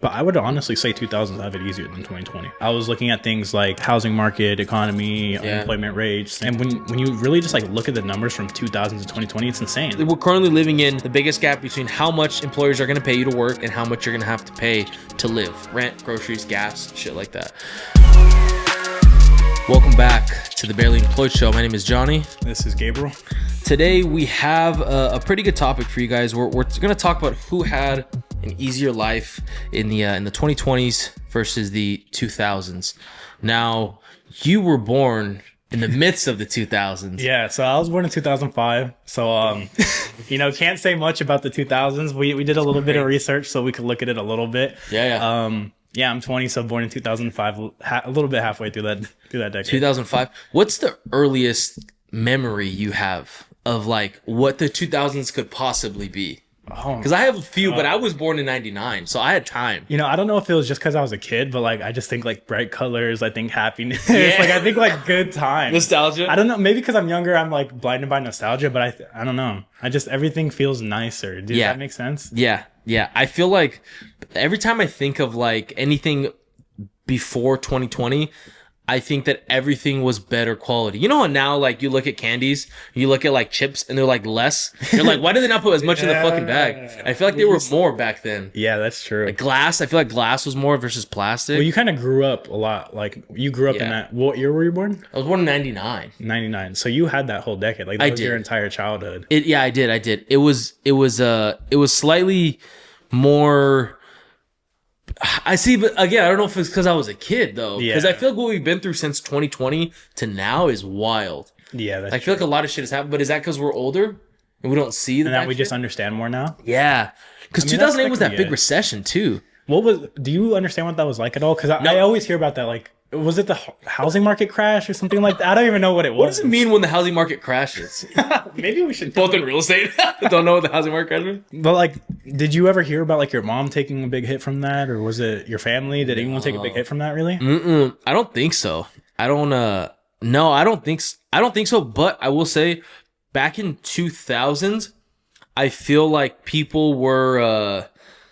But I would honestly say 2000s have it easier than 2020. I was looking at things like housing market, economy, unemployment rates. And when you really just like look at the numbers from 2000s to 2020, it's insane. We're currently living in the biggest gap between how much employers are going to pay you to work and how much you're going to have to pay to live. Rent, groceries, gas, shit like that. Welcome back to the Barely Employed Show. My name is Johnny. This is Gabriel. Today we have a pretty good topic for you guys. We're going to talk about who had an easier life in the 2020s versus the 2000s. Now, you were born in the midst of the 2000s. Yeah, so I was born in 2005. So, can't say much about the 2000s. We did a little bit of research so we could look at it a little bit. Yeah. I'm 20, so born in 2005, a little bit halfway through that decade. 2005. What's the earliest memory you have of like what the 2000s could possibly be? Because I have a few, but I was born in 99, so I had time. I don't know if it was just because I was a kid, but like I just think like bright colors, I think happiness, Yeah. like I think like good times. Nostalgia? I don't know, maybe because I'm younger, I'm like blinded by nostalgia, but I don't know. Everything feels nicer. Does that make sense? Yeah. I feel like every time I think of like anything before 2020, I think that everything was better quality. You know how now, like, you look at candies, you look at, like, chips, and they're, like, less? You're like, why did they not put as much in the fucking bag? I feel like they were more back then. Yeah, that's true. Like, glass, I feel like glass was more versus plastic. Well, you kind of grew up a lot. Like, you grew up in that. What year were you born? I was born in 99. 99. So you had that whole decade. Like, that was your entire childhood. I did. It was slightly more... I see, but again, I don't know if it's because I was a kid though. Because I feel like what we've been through since 2020 to now is wild. Yeah, I feel like a lot of shit has happened. But is that because we're older and we don't see that? And that we just understand more now. Yeah, because 2008 was that big recession too. Do you understand what that was like at all? Because I always hear about that. Like, was it the housing market crash or something like that? I don't even know what it was. What does it mean when the housing market crashes? Maybe we should both in real estate. Don't know what the housing market crashes. But like, did you ever hear about like your mom taking a big hit from that, or was it your family? Did anyone take a big hit from that? Really? I don't think so. I don't. No, I don't think. I don't think so. But I will say, back in 2000s, I feel like people were.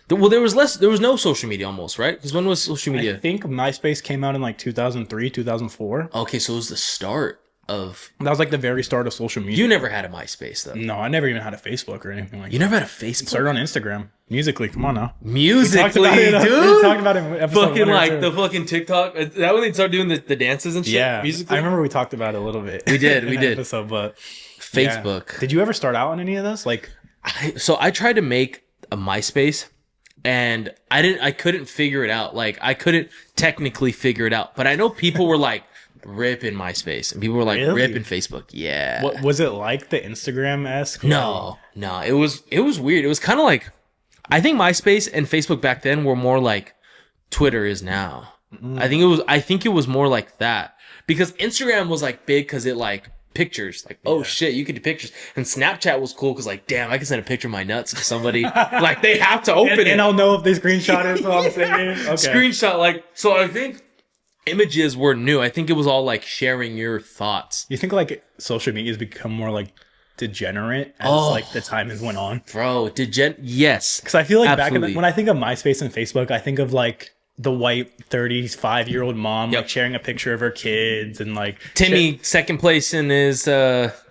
Well, there was no social media almost, right? Because when was social media? I think MySpace came out in like 2003, 2004. Okay, so it was the start of... That was like the very start of social media. You never had a MySpace, though. No, I never even had a Facebook or anything like that. You never had a Facebook? Started on Instagram. Musically, come on now. Musically, dude? We talked about it in episode fucking like the fucking TikTok. Is that when they started doing the dances and shit? Yeah, Musically? I remember we talked about it a little bit. We did. Episode, but Facebook. Yeah. Did you ever start out on any of this? Like, I tried to make a MySpace. And I couldn't figure it out. Like, I couldn't technically figure it out. But I know people were like ripping MySpace and people were like ripping Facebook. Yeah. What was it like, the Instagram-esque? No. It was weird. It was kind of like, I think MySpace and Facebook back then were more like Twitter is now. I think it was more like that. Because Instagram was like big because it like pictures, like, oh shit, you could do pictures. And Snapchat was cool because like, damn, I can send a picture of my nuts to somebody. Like, they have to open it, and I'll know if they screenshot it. So I'm saying, okay. Screenshot, like, so I think images were new. I think it was all like sharing your thoughts. You think like social media has become more like degenerate as like the time has went on, bro? Yes, because I feel like back when I think of MySpace and Facebook, I think of like the white 35-year-old mom like sharing a picture of her kids and like Timmy second place in his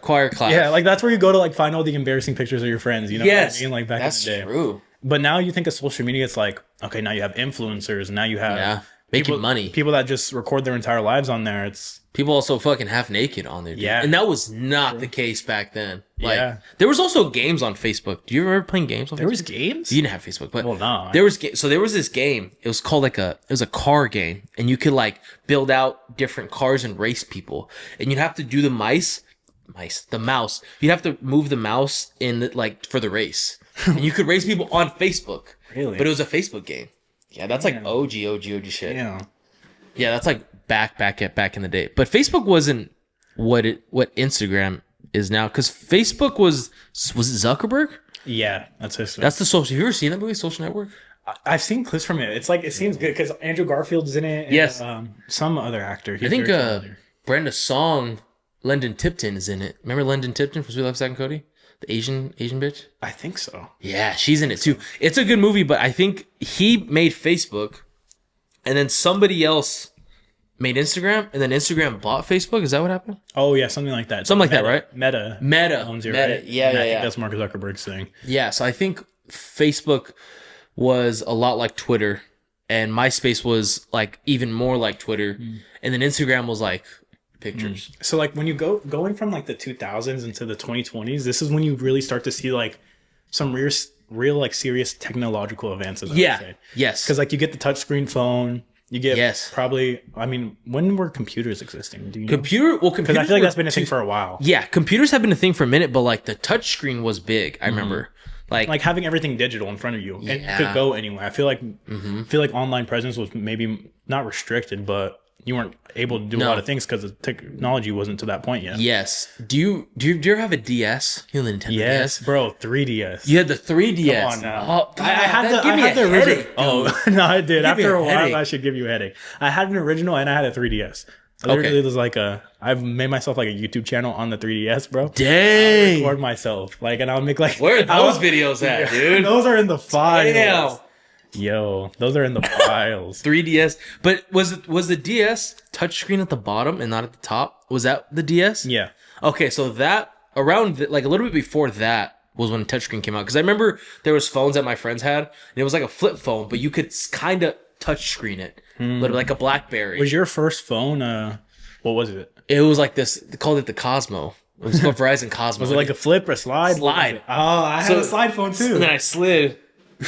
choir class. Yeah, like that's where you go to like find all the embarrassing pictures of your friends. You know what I mean? Like back in the day. True. But now you think of social media, it's like, okay, now you have influencers, and now you have making money. People that just record their entire lives on there. It's people also fucking half naked on there. Dude. Yeah, and that was not the case back then. Like, there was also games on Facebook. Do you remember playing games on Facebook? There was games? You didn't have Facebook, but no. There was so there was this game. It was called it was a car game, and you could like build out different cars and race people, and you'd have to do the mouse. You'd have to move the mouse in like for the race, and you could race people on Facebook. Really? But it was a Facebook game. Yeah, that's like OG shit. Yeah. Yeah, that's like back in the day. But Facebook wasn't what Instagram is now, because Facebook was it Zuckerberg? Yeah, that's his. That's the social. Have you ever seen that movie, Social Network? I've seen clips from it. It's like, it seems good because Andrew Garfield's in it. And, yes. Some other actor. I think Brenda Song, Lyndon Tipton is in it. Remember Lyndon Tipton from Sweet Life of Zack and Cody? The Asian bitch. I think so. Yeah, she's in it too. It's a good movie, but I think he made Facebook, and then somebody else made Instagram, and then Instagram bought Facebook. Is that what happened? Oh yeah, something like that. Something like that, right? Meta owns it, right? Yeah, and yeah, I think yeah. that's Mark Zuckerberg's thing. Yeah, so I think Facebook was a lot like Twitter, and MySpace was like even more like Twitter, and then Instagram was like pictures. So like when you going from like the 2000s into the 2020s, this is when you really start to see like some real like serious technological advances. Yeah. Yes. Because like you get the touchscreen phone, you get Yes. probably. I mean, when were computers existing? Do you know? Because I feel like that's been a thing for a while. Yeah, computers have been a thing for a minute, but like the touchscreen was big. I remember, Like having everything digital in front of you and Yeah. could go anywhere. I feel like online presence was maybe not restricted, but you weren't able to do a No. lot of things because the technology wasn't to that point yet. yes. Do you ever have a DS? You know the Nintendo Yes, DS? bro, 3DS. You had the 3DS. Come on now. Oh, I had the original. original. Oh no, I did. Give me After a a while, headache. I should give you a headache. I had an original and I had a 3DS. I literally was like I've made myself like a YouTube channel on the 3DS, bro. Dang. Record myself, like, and I'll make like. Where are those videos at, dude? Those are in the files. Damn. Yo, those are in the files. 3DS. But was the DS touchscreen at the bottom and not at the top? Was that the DS? Yeah. Okay, so that around like a little bit before that was when touchscreen came out. Because I remember there was phones that my friends had, and it was like a flip phone, but you could kind of touchscreen it, literally like a BlackBerry. Was your first phone? What was it? It was like this. They called it the Cosmo. It was called Verizon Cosmo. Was it like a flip or a slide? Slide. Oh, I had So- a slide phone too. And then I slid.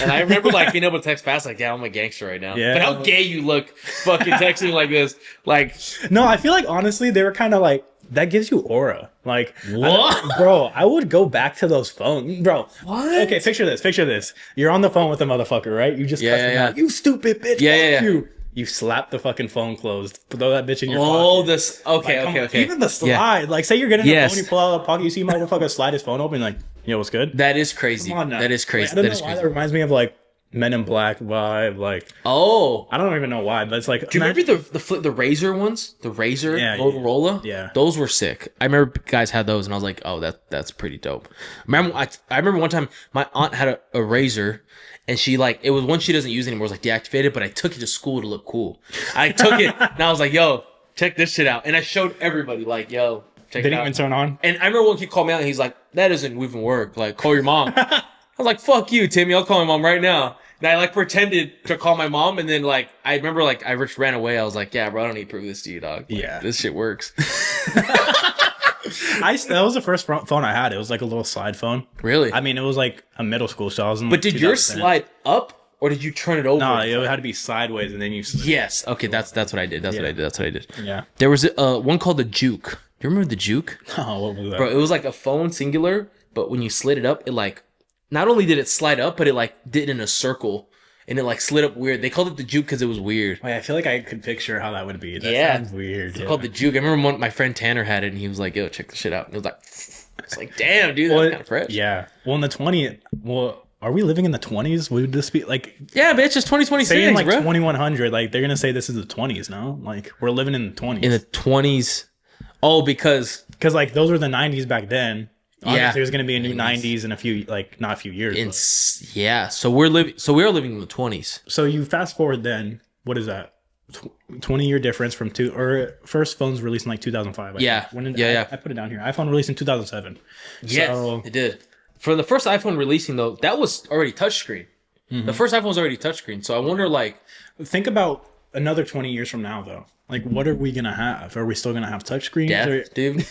And I remember like being able to text fast, like, yeah, I'm a gangster right now. Yeah. But how gay you look fucking texting like this. Like, No, I feel like honestly they were kind of like that gives you aura. Like What? bro? I would go back to those phones, bro. What? Okay, picture this. Picture this. You're on the phone with a motherfucker, right? You just Yeah, cuss yeah, him yeah. out. You stupid bitch. Yeah, fuck yeah, yeah. You. You slap the fucking phone closed. Throw that bitch in your oh, pocket. this. Okay, Like, come okay, on. okay. Even the Yeah. slide. Like, say you're getting Yes. a phone, you pull out of the pocket, you see motherfucker slide his phone open, like, yo, what's good? That is crazy. Come on now. That is crazy. Like, I don't That know is why crazy. that reminds me of like Men in Black vibe. Like, Oh. I don't even know why, but it's like. Do you remember the Razor ones? The Razor Yeah, Motorola? yeah. Those were sick. I remember guys had those and I was like, oh, that's pretty dope. I remember one time my aunt had a Razor and she like, it was one she doesn't use anymore. It was like deactivated, but I took it to school to look cool. I took it and I was like, yo, check this shit out. And I showed everybody like, yo, check it Didn't out. even turn on. And I remember one kid called me out and he's like, that doesn't even work. Like, call your mom. I was like, fuck you, Timmy. I'll call my mom right now. And I like pretended to call my mom. And then like, I remember like, I just ran away. I was like, yeah, bro, I don't need to prove this to you, dog. Like, Yeah. This shit works. That was the first phone I had. It was like a little slide phone. Really? I mean, it was like a middle school, so I was in. But did yours slide up or did you turn it over? No, it had to be sideways, and then you. Yes. Okay. That's what I did. That's what I did. Yeah. There was one called the Juke. Do you remember the Juke? Oh, what was that? Bro, it was like a phone singular, but when you slid it up, it like, not only did it slide up, but it like did in a circle and it like slid up weird. They called it the Juke because it was weird. Wait, I feel like I could picture how that would be. That Yeah. sounds weird. It's Yeah. called the Juke. I remember my friend Tanner had it and he was like, yo, check this shit out. And it was like, it's like, damn, dude, that's Well, kind of fresh. Yeah. Well, in the 20, are we living in the 20s? Would this be like Yeah, bitch, it's 2026, saying like bro. 2100? Like they're gonna say this is the 20s, no? Like we're living in the 20s. In the 20s. Oh, because like those were the 90s back then. Yeah. Obviously, there's gonna be a new 90s in a few, like not a few years. in but- yeah, so we are living in the 20s. So you fast forward then, what is that? 20-year difference from first phones released in like 2005. I Yeah. think. When did Yeah. I put it down here. iPhone released in 2007. Yes, So- it did. For the first iPhone releasing though, that was already touchscreen. The first iPhone was already touchscreen. So I wonder like, Think about another 20 years from now though. Like what are we gonna have? Are we still gonna have touchscreens? death, dude.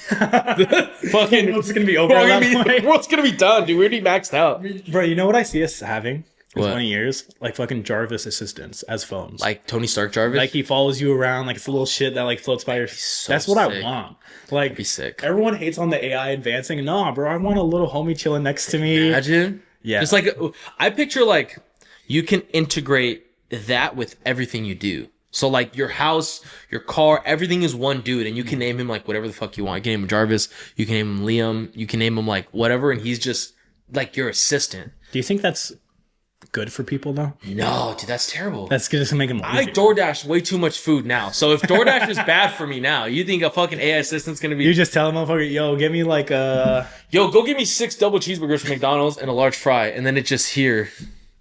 Fucking it's gonna be over Bro, at that point. the world's gonna be done, dude. We're already maxed out. Bro, you know what I see us having in What? 20 years? Like fucking Jarvis assistants as phones. Like Tony Stark Jarvis. Like he follows you around, like it's a little shit that like floats by your. so That's what I sick. want. Like be sick. everyone hates on the AI advancing. Nah, bro, I want a little homie chilling next to me. Imagine. Yeah. Just like I picture like you can integrate that with everything you do. So like your house, your car, everything is one dude, and you can name him like whatever the fuck you want. You can name him Jarvis. You can name him Liam. You can name him like whatever, and he's just like your assistant. Do you think that's good for people though? No, dude, that's terrible. That's just make them. I DoorDash way too much food now. So if DoorDash is bad for me now, you think a fucking AI assistant's gonna be? You just tell them, motherfucker, yo, give me like yo, go give me 6 double cheeseburgers from McDonald's and a large fry, and then it's just here.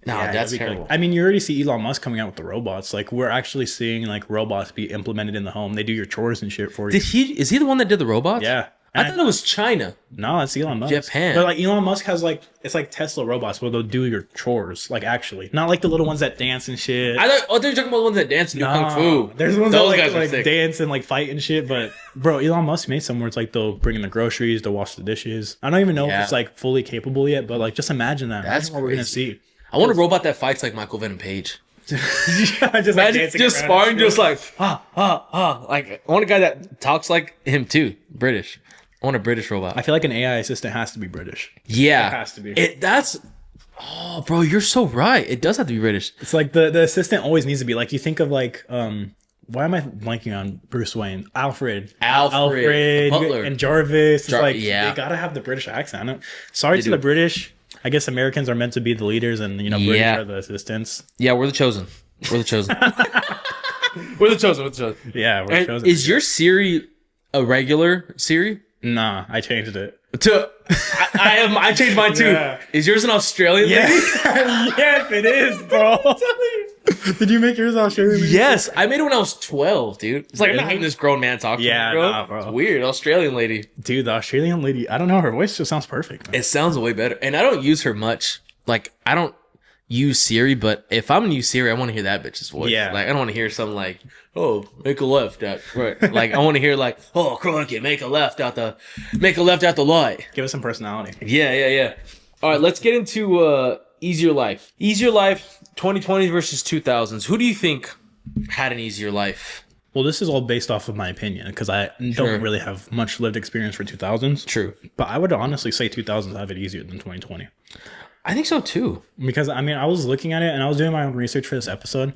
No, yeah, that's terrible. I mean, you already see Elon Musk coming out with the robots. Like, we're actually seeing like robots be implemented in the home. They do your chores and shit for you. Is he the one that did the robots? Yeah. I thought it was China. No, it's Elon Musk. Japan. But like Elon Musk has like, it's like Tesla robots where they'll do your chores. Like, actually, not like the little ones that dance and shit. I thought you were talking about the ones that dance and do kung fu. There's the ones Those that guys are like sick. dance and like fight and shit. But bro, Elon Musk made some where it's like they'll bring in the groceries, they'll wash the dishes. I don't even know if it's like fully capable yet, but like just imagine that. That's what we're gonna see. I want a robot that fights like Michael Venom Page. just like Imagine just sparring, just like Like I want a guy that talks like him too. British. I want a British robot. I feel like an AI assistant has to be British. Yeah, it has to be. Oh, bro, you're so right. It does have to be British. It's like the assistant always needs to be like, you think of like why am I blanking on Bruce Wayne? Alfred, Butler, and Jarvis. It's like they gotta have the British accent. Sorry to the British. I guess Americans are meant to be the leaders, and British are the assistants. Yeah, we're the chosen. We're the chosen. We're the chosen. Yeah, we're chosen. Is your Siri a regular Siri? Nah, I changed it. I changed mine too. Yeah. Is yours an Australian lady? Yes, it is, bro. Did you make yours Australian lady? Yes, I made it when I was 12, dude. It's like I'm not having this grown man talk to me, bro. Nah, bro. It's weird. Australian lady. Dude, the Australian lady, I don't know, her voice just sounds perfect. It sounds way better. And I don't use her much. Like, I don't use Siri, but if I'm gonna use Siri, I want to hear that bitch's voice. Yeah. Like, I don't want to hear something like, oh, make a left at right. Like, I want to hear like, oh, crikey, make a left out the light. Give us some personality. Yeah. All right, let's get into easier life. Easier life, 2020s versus 2000s. Who do you think had an easier life? Well, this is all based off of my opinion because I don't really have much lived experience for 2000s. True. But I would honestly say 2000s have it easier than 2020. I think so too. Because I mean, I was looking at it and I was doing my own research for this episode,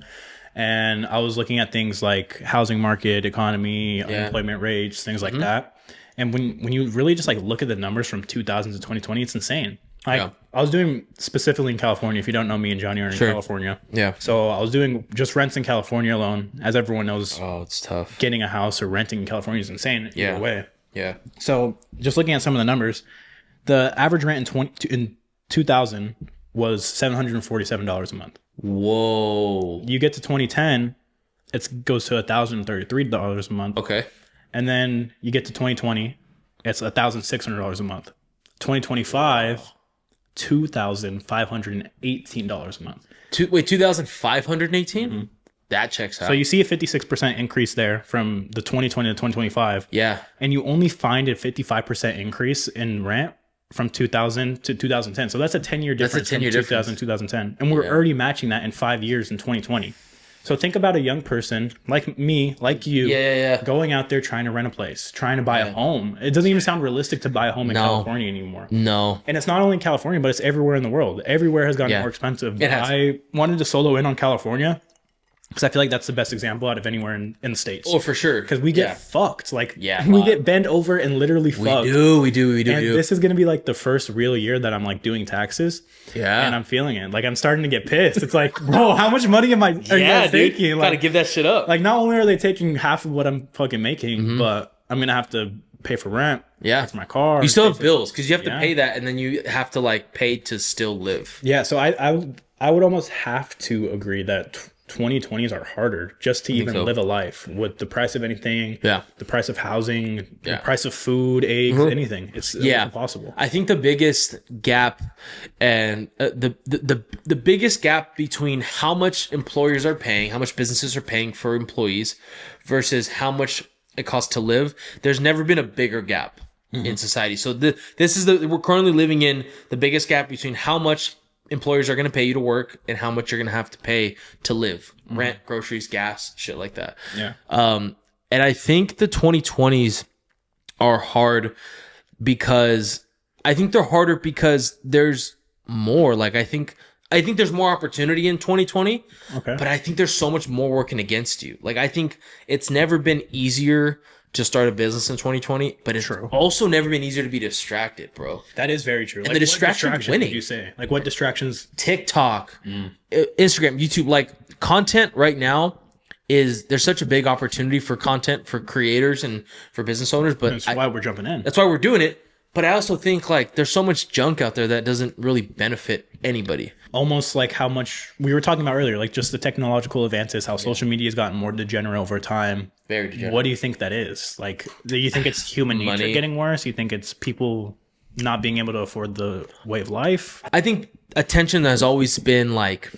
and I was looking at things like housing market, economy, unemployment rates, things like that. And when you really just like look at the numbers from 2000 to 2020, it's insane. Like I was doing specifically in California. If you don't know, me and Johnny are in California. Yeah. So I was doing just rents in California alone. As everyone knows, it's tough. Getting a house or renting in California is insane. Either way. Yeah. So just looking at some of the numbers, the average rent in 2000 was $747 a month. Whoa. You get to 2010, it goes to $1,033 a month. Okay. And then you get to 2020, it's $1,600 a month. 2025, $2,518 a month. Wait, 2,518? Mm-hmm. That checks out. So you see a 56% increase there from the 2020 to 2025. Yeah. And you only find a 55% increase in rent from 2000 to 2010. So that's a 10-year difference from 2000 to 2010. And we're already matching that in 5 years in 2020. So think about a young person like me, like you, going out there trying to rent a place, trying to buy a home. It doesn't even sound realistic to buy a home in California anymore. No. And it's not only in California, but it's everywhere in the world. Everywhere has gotten more expensive. But I wanted to solo in on California because I feel like that's the best example out of anywhere in the States. Oh, for sure. Because we get fucked. Like, we get bent over and literally fucked. We do. And this is going to be like the first real year that I'm like doing taxes. Yeah. And I'm feeling it. Like, I'm starting to get pissed. It's like, bro, how much money are you guys taking? Like, gotta give that shit up. Like, not only are they taking half of what I'm fucking making, but I'm going to have to pay for rent. Yeah. For my car. You still have bills because you have to pay that, and then you have to like pay to still live. Yeah. So I would almost have to agree that 2020s are harder just to even live a life with the price of anything, the price of housing, the price of food, eggs, anything. It's impossible. I think the biggest gap and the biggest gap between how much employers are paying, how much businesses are paying for employees versus how much it costs to live, there's never been a bigger gap in society. So we're currently living in the biggest gap between how much employers are going to pay you to work and how much you're going to have to pay to live. Rent, groceries, gas, shit like that. Yeah. And I think the 2020s are hard because I think they're harder because there's more. Like, I think there's more opportunity in 2020, but I think there's so much more working against you. Like, I think it's never been easier to start a business in 2020, but it's also never been easier to be distracted, bro. That is very true. And like, the distraction winning. Would you say? Like what distractions? TikTok, Instagram, YouTube. Like content right now there's such a big opportunity for content for creators and for business owners. But that's why we're jumping in. That's why we're doing it. But I also think like there's so much junk out there that doesn't really benefit anybody. Almost like how much we were talking about earlier, like just the technological advances, how social media has gotten more degenerate over time. Very degenerate. What do you think that is? Like, do you think it's human nature getting worse? You think it's people not being able to afford the way of life? I think attention has always been like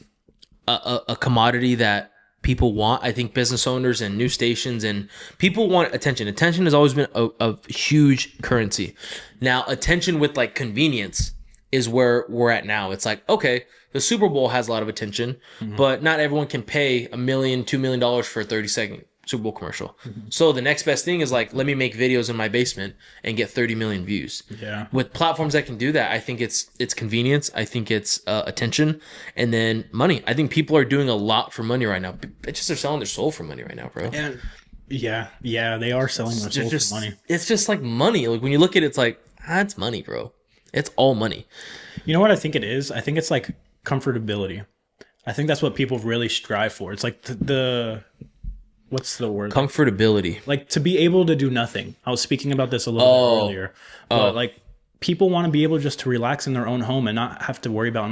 a commodity that people want. I think business owners and news stations and people want attention. Attention has always been a huge currency. Now, attention with like convenience is where we're at now. It's like, okay, the Super Bowl has a lot of attention, but not everyone can pay $1 million, $2 million for a 30-second Super Bowl commercial. So the next best thing is like, let me make videos in my basement and get 30 million views. Yeah. With platforms that can do that, I think it's convenience. I think it's attention, and then money. I think people are doing a lot for money right now. Bitches are selling their soul for money right now, bro. And yeah, they are selling their soul for money. It's just like money. Like when you look at it, it's like, it's money, bro. It's all money. You know what I think it is? I think it's like comfortability. I think that's what people really strive for. It's like the what's the word? Comfortability. Like to be able to do nothing. I was speaking about this a little bit earlier. But like people want to be able just to relax in their own home and not have to worry about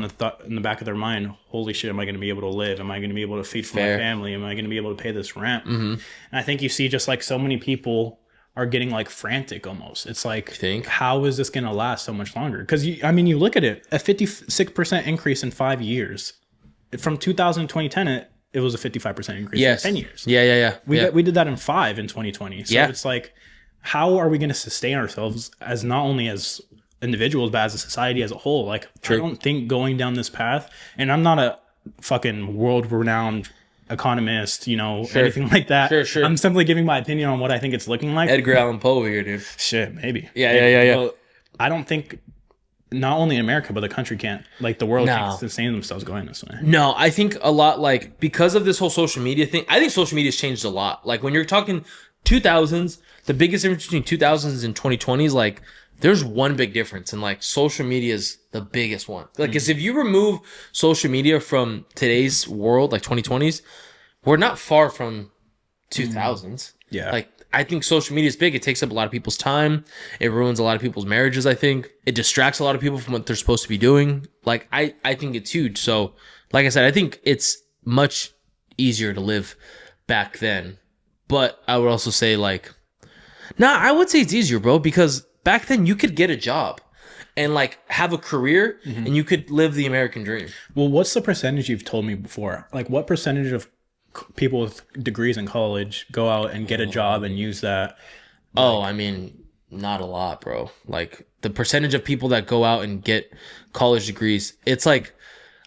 in the back of their mind, holy shit, am I going to be able to live? Am I going to be able to feed for my family? Am I going to be able to pay this rent? And I think you see just like so many people are getting like frantic almost. It's like, how is this going to last so much longer? Because you look at it, a 56% increase in 5 years. From 2000 to 2010, it was a 55% increase in 10 years. Yeah. We did that in 5 in 2020. So it's like, how are we going to sustain ourselves as not only as individuals, but as a society as a whole? Like, I don't think going down this path, and I'm not a fucking world-renowned economist, anything like that. Sure. I'm simply giving my opinion on what I think it's looking like. Edgar Allan Poe over here, dude. Shit, maybe. Yeah. Well, I don't think not only America, but the country can't, like the world can't sustain themselves going this way. No, I think a lot, like, because of this whole social media thing, I think social media has changed a lot. Like, when you're talking 2000s, the biggest difference between 2000s and 2020s, like, there's one big difference, and like social media is the biggest one. Like, because if you remove social media from today's world, like 2020s, we're not far from 2000s. Yeah. Like, I think social media is big. It takes up a lot of people's time. It ruins a lot of people's marriages, I think. It distracts a lot of people from what they're supposed to be doing. Like, I think it's huge. So, like I said, I think it's much easier to live back then. But I would also say, like, I would say it's easier, bro, because back then you could get a job and like have a career and you could live the American dream. Well, what's the percentage you've told me before? Like, what percentage of people with degrees in college go out and get a job and use that? I mean, not a lot, bro. Like, the percentage of people that go out and get college degrees, it's like,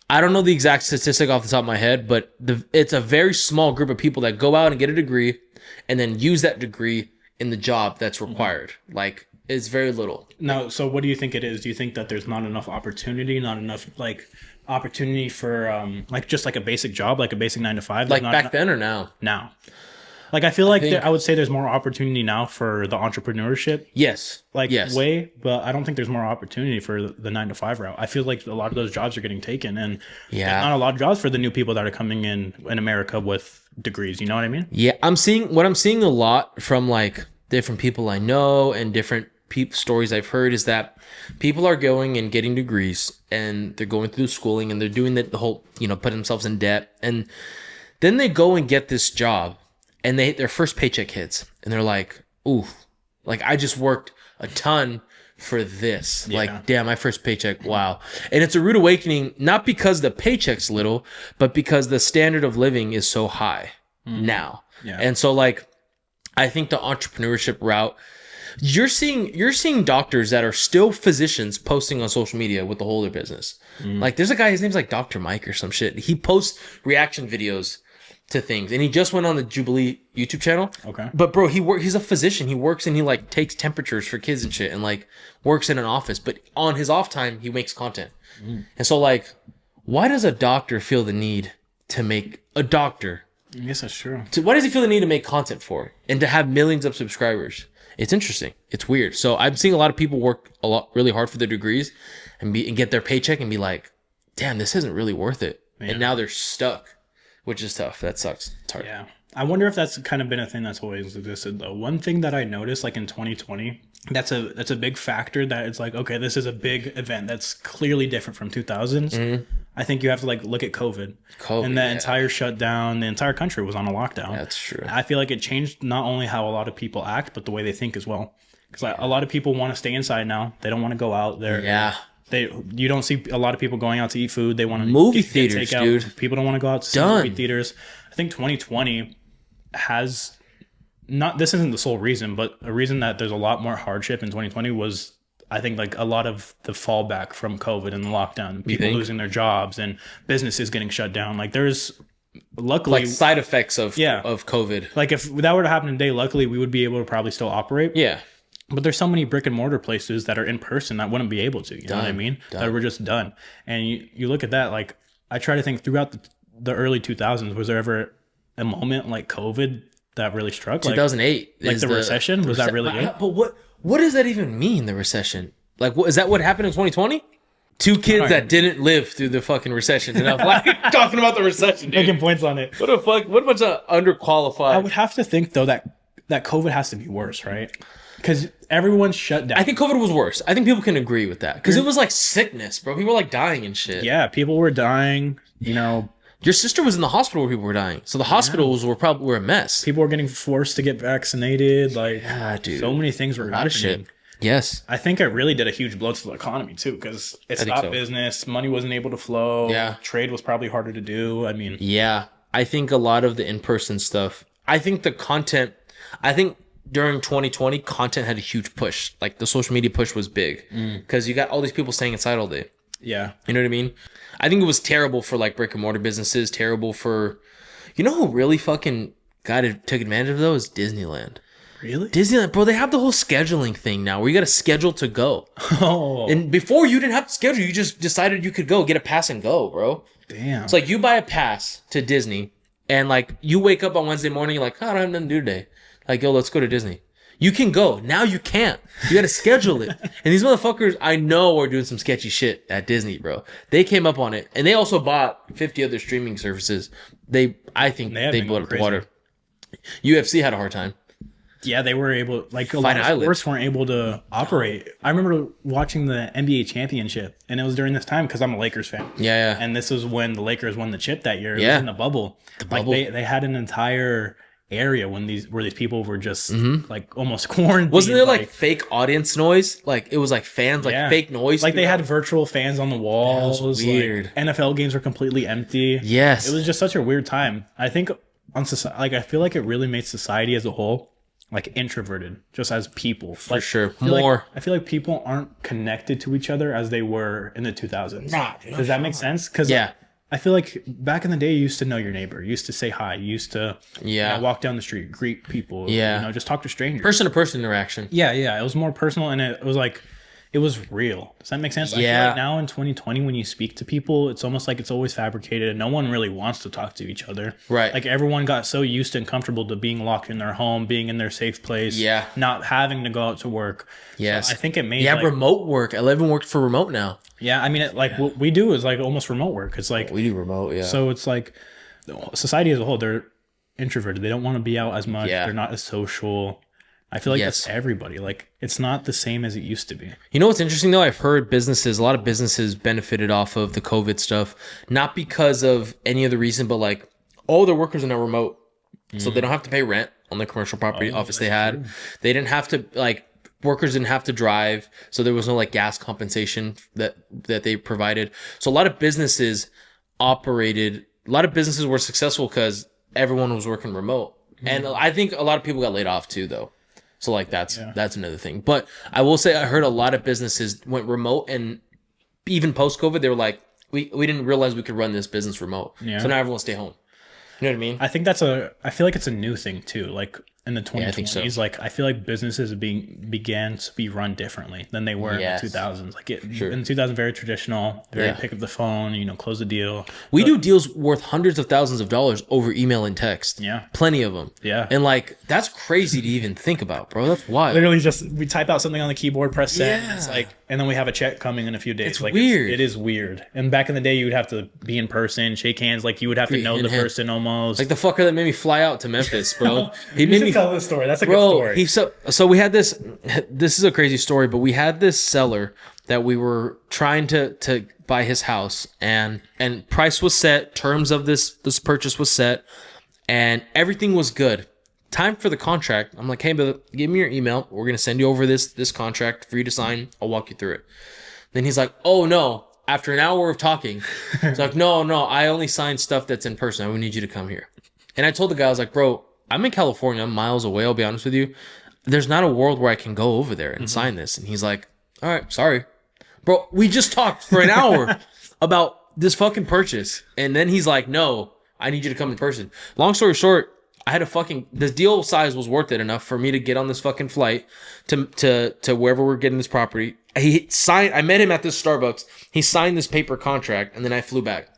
I don't know the exact statistic off the top of my head, but it's a very small group of people that go out and get a degree and then use that degree in the job that's required. Like, it's very little. Now, so what do you think it is? Do you think that there's not enough opportunity, not enough like opportunity for like just like a basic job, like a basic 9 to 5? Like back then or now? Now. Like, I feel like I would say there's more opportunity now for the entrepreneurship. Yes. Way, but I don't think there's more opportunity for the 9 to 5 route. I feel like a lot of those jobs are getting taken, and there's not a lot of jobs for the new people that are coming in America with degrees. You know what I mean? Yeah, I'm seeing a lot from like different people I know and different stories I've heard is that people are going and getting degrees and they're going through schooling and they're doing the whole, putting themselves in debt, and then they go and get this job and their first paycheck hits and they're like, ooh, like I just worked a ton for this. Yeah. Like, damn, my first paycheck. Wow. And it's a rude awakening, not because the paycheck's little, but because the standard of living is so high now. Yeah. And so like, I think the entrepreneurship route, you're seeing doctors that are still physicians posting on social media with the whole of their business. Like, there's a guy, his name's like Dr. Mike or some shit. He posts reaction videos to things, and he just went on the Jubilee YouTube channel. Okay. But bro, he's a physician. He works and he like takes temperatures for kids and shit, and like works in an office. But on his off time, he makes content. And so like, why does a doctor feel the need to make I guess that's true. Why does he feel the need to make content for and to have millions of subscribers? It's interesting. It's weird. So I'm seeing a lot of people work really hard for their degrees and get their paycheck and be like, damn, this isn't really worth it. Yeah. And now they're stuck, which is tough. That sucks. It's hard. Yeah. I wonder if that's kind of been a thing that's always existed though. One thing that I noticed like in 2020, that's a big factor that it's like, okay, this is a big event that's clearly different from 2000s. Mm-hmm. I think you have to like look at COVID and the entire shutdown. The entire country was on a lockdown. That's true. I feel like it changed not only how a lot of people act, but the way they think as well. Because like, a lot of people want to stay inside now. They don't want to go out there. Yeah. You don't see a lot of people going out to eat food. They want to movie theaters, dude. People don't want to go out to see movie theaters. I think 2020 has not. This isn't the sole reason, but a reason that there's a lot more hardship in 2020 was, I think, like a lot of the fallback from COVID and the lockdown, people losing their jobs and businesses getting shut down. Like there's luckily like side effects of COVID. Like if that were to happen today, luckily we would be able to probably still operate. Yeah. But there's so many brick and mortar places that are in person that wouldn't be able to, you know what I mean? That were just done. And you look at that, like I try to think throughout the early 2000s, was there ever a moment like COVID that really struck? 2008. Like the recession? Was that really it? But what does that even mean, the recession? Like, is that what happened in 2020? Two kids that didn't live through the fucking recession. And I'm like, talking about the recession, dude. Making points on it. What the fuck? What a bunch of underqualified. I would have to think, though, that COVID has to be worse, right? Because everyone's shut down. I think COVID was worse. I think people can agree with that. Because it was like sickness, bro. People were like dying and shit. Yeah, people were dying, you know. Your sister was in the hospital where people were dying. So the hospitals were a mess. People were getting forced to get vaccinated. Like, dude. So many things were happening. Shit. Yes. I think it really did a huge blow to the economy, too, because it stopped business. Money wasn't able to flow. Yeah. Trade was probably harder to do. I mean. Yeah. I think a lot of the in-person stuff. I think the content. During 2020, content had a huge push. Like the social media push was big because you got all these people staying inside all day. Yeah. You know what I mean? I think it was terrible for like brick and mortar businesses. Terrible for, you know who really fucking took advantage of those? Disneyland. Really? Disneyland, bro. They have the whole scheduling thing now where you got to schedule to go. Oh. And before you didn't have to schedule. You just decided you could go, get a pass and go, bro. Damn. It's like you buy a pass to Disney and like you wake up on Wednesday morning, you're like, oh, I don't have nothing to do today. Like, yo, let's go to Disney. You can go. Now you can't. You got to schedule it. And these motherfuckers, I know, are doing some sketchy shit at Disney, bro. They came up on it. And they also bought 50 other streaming services. I think they blew up the water. UFC had a hard time. Yeah, they were able, like a lot of sports weren't able to operate. I remember watching the NBA championship, and it was during this time because I'm a Lakers fan. Yeah. And this was when the Lakers won the chip that year. It was in the bubble. They had an entire area where these people were just like almost quarantined. Wasn't there like fake audience noise? Like it was like fans, like fake noise. Like they had virtual fans on the walls. That was weird. Like, NFL games were completely empty. Yes. It was just such a weird time. I think on society, like I feel like it really made society as a whole like introverted, just as people. For sure. I feel like people aren't connected to each other as they were in the 2000s. Nah, does that make sense? Because I feel like back in the day, you used to know your neighbor. You used to say hi. You used to walk down the street, greet people. Yeah. Just talk to strangers. Person-to-person interaction. Yeah. It was more personal, and it was like, it was real. Does that make sense? Yeah. I feel like now in 2020, when you speak to people, it's almost like it's always fabricated, and no one really wants to talk to each other. Right. Like everyone got so used and comfortable to being locked in their home, being in their safe place. Yeah. Not having to go out to work. Yes. So I think it made remote work. I even worked for remote now. Yeah. I mean, what we do is like almost remote work. It's like we do remote. Yeah. So it's like society as a whole, they're introverted. They don't want to be out as much. Yeah. They're not as social. I feel like that's everybody. Like it's not the same as it used to be. You know what's interesting though? I've heard a lot of businesses benefited off of the COVID stuff, not because of any other reason, but like all their workers are now remote, so they don't have to pay rent on the commercial property office they had. True. They didn't have to workers didn't have to drive, so there was no like gas compensation that they provided. So a lot of businesses were successful because everyone was working remote, and I think a lot of people got laid off too, though. So like that's another thing. But I will say I heard a lot of businesses went remote, and even post COVID, they were like, we didn't realize we could run this business remote. Yeah. So now everyone stay home. You know what I mean? I think I feel like it's a new thing too. Like in the 2020s, like I feel like businesses began to be run differently than they were in the 2000s. Like in the 2000s, very traditional, very pick up the phone, close the deal. We do deals worth hundreds of thousands of dollars over email and text. Yeah, plenty of them. Yeah, and like that's crazy to even think about, bro. That's wild. Literally, just we type out something on the keyboard, press send. Yeah. It's like, and then we have a check coming in a few days. It's like weird. It is weird. And back in the day, you would have to be in person, shake hands. Like you would have to know the person almost. Like the fucker that made me fly out to Memphis, bro. He made me tell this story. That's a good story. So we had this. This is a crazy story, but we had this seller that we were trying to buy his house, and price was set, terms of this purchase was set, and everything was good. Time for the contract. I'm like, hey, but give me your email. We're gonna send you over this contract for you to sign. I'll walk you through it. Then he's like, oh no. After an hour of talking, he's like, no, I only sign stuff that's in person. I would need you to come here. And I told the guy, I was like, bro, I'm in California. I'm miles away. I'll be honest with you. There's not a world where I can go over there and sign this. And he's like, all right, sorry. Bro, we just talked for an hour about this fucking purchase. And then he's like, no, I need you to come in person. Long story short, I had this deal size was worth it enough for me to get on this fucking flight to wherever we're getting this property. I met him at this Starbucks. He signed this paper contract, and then I flew back.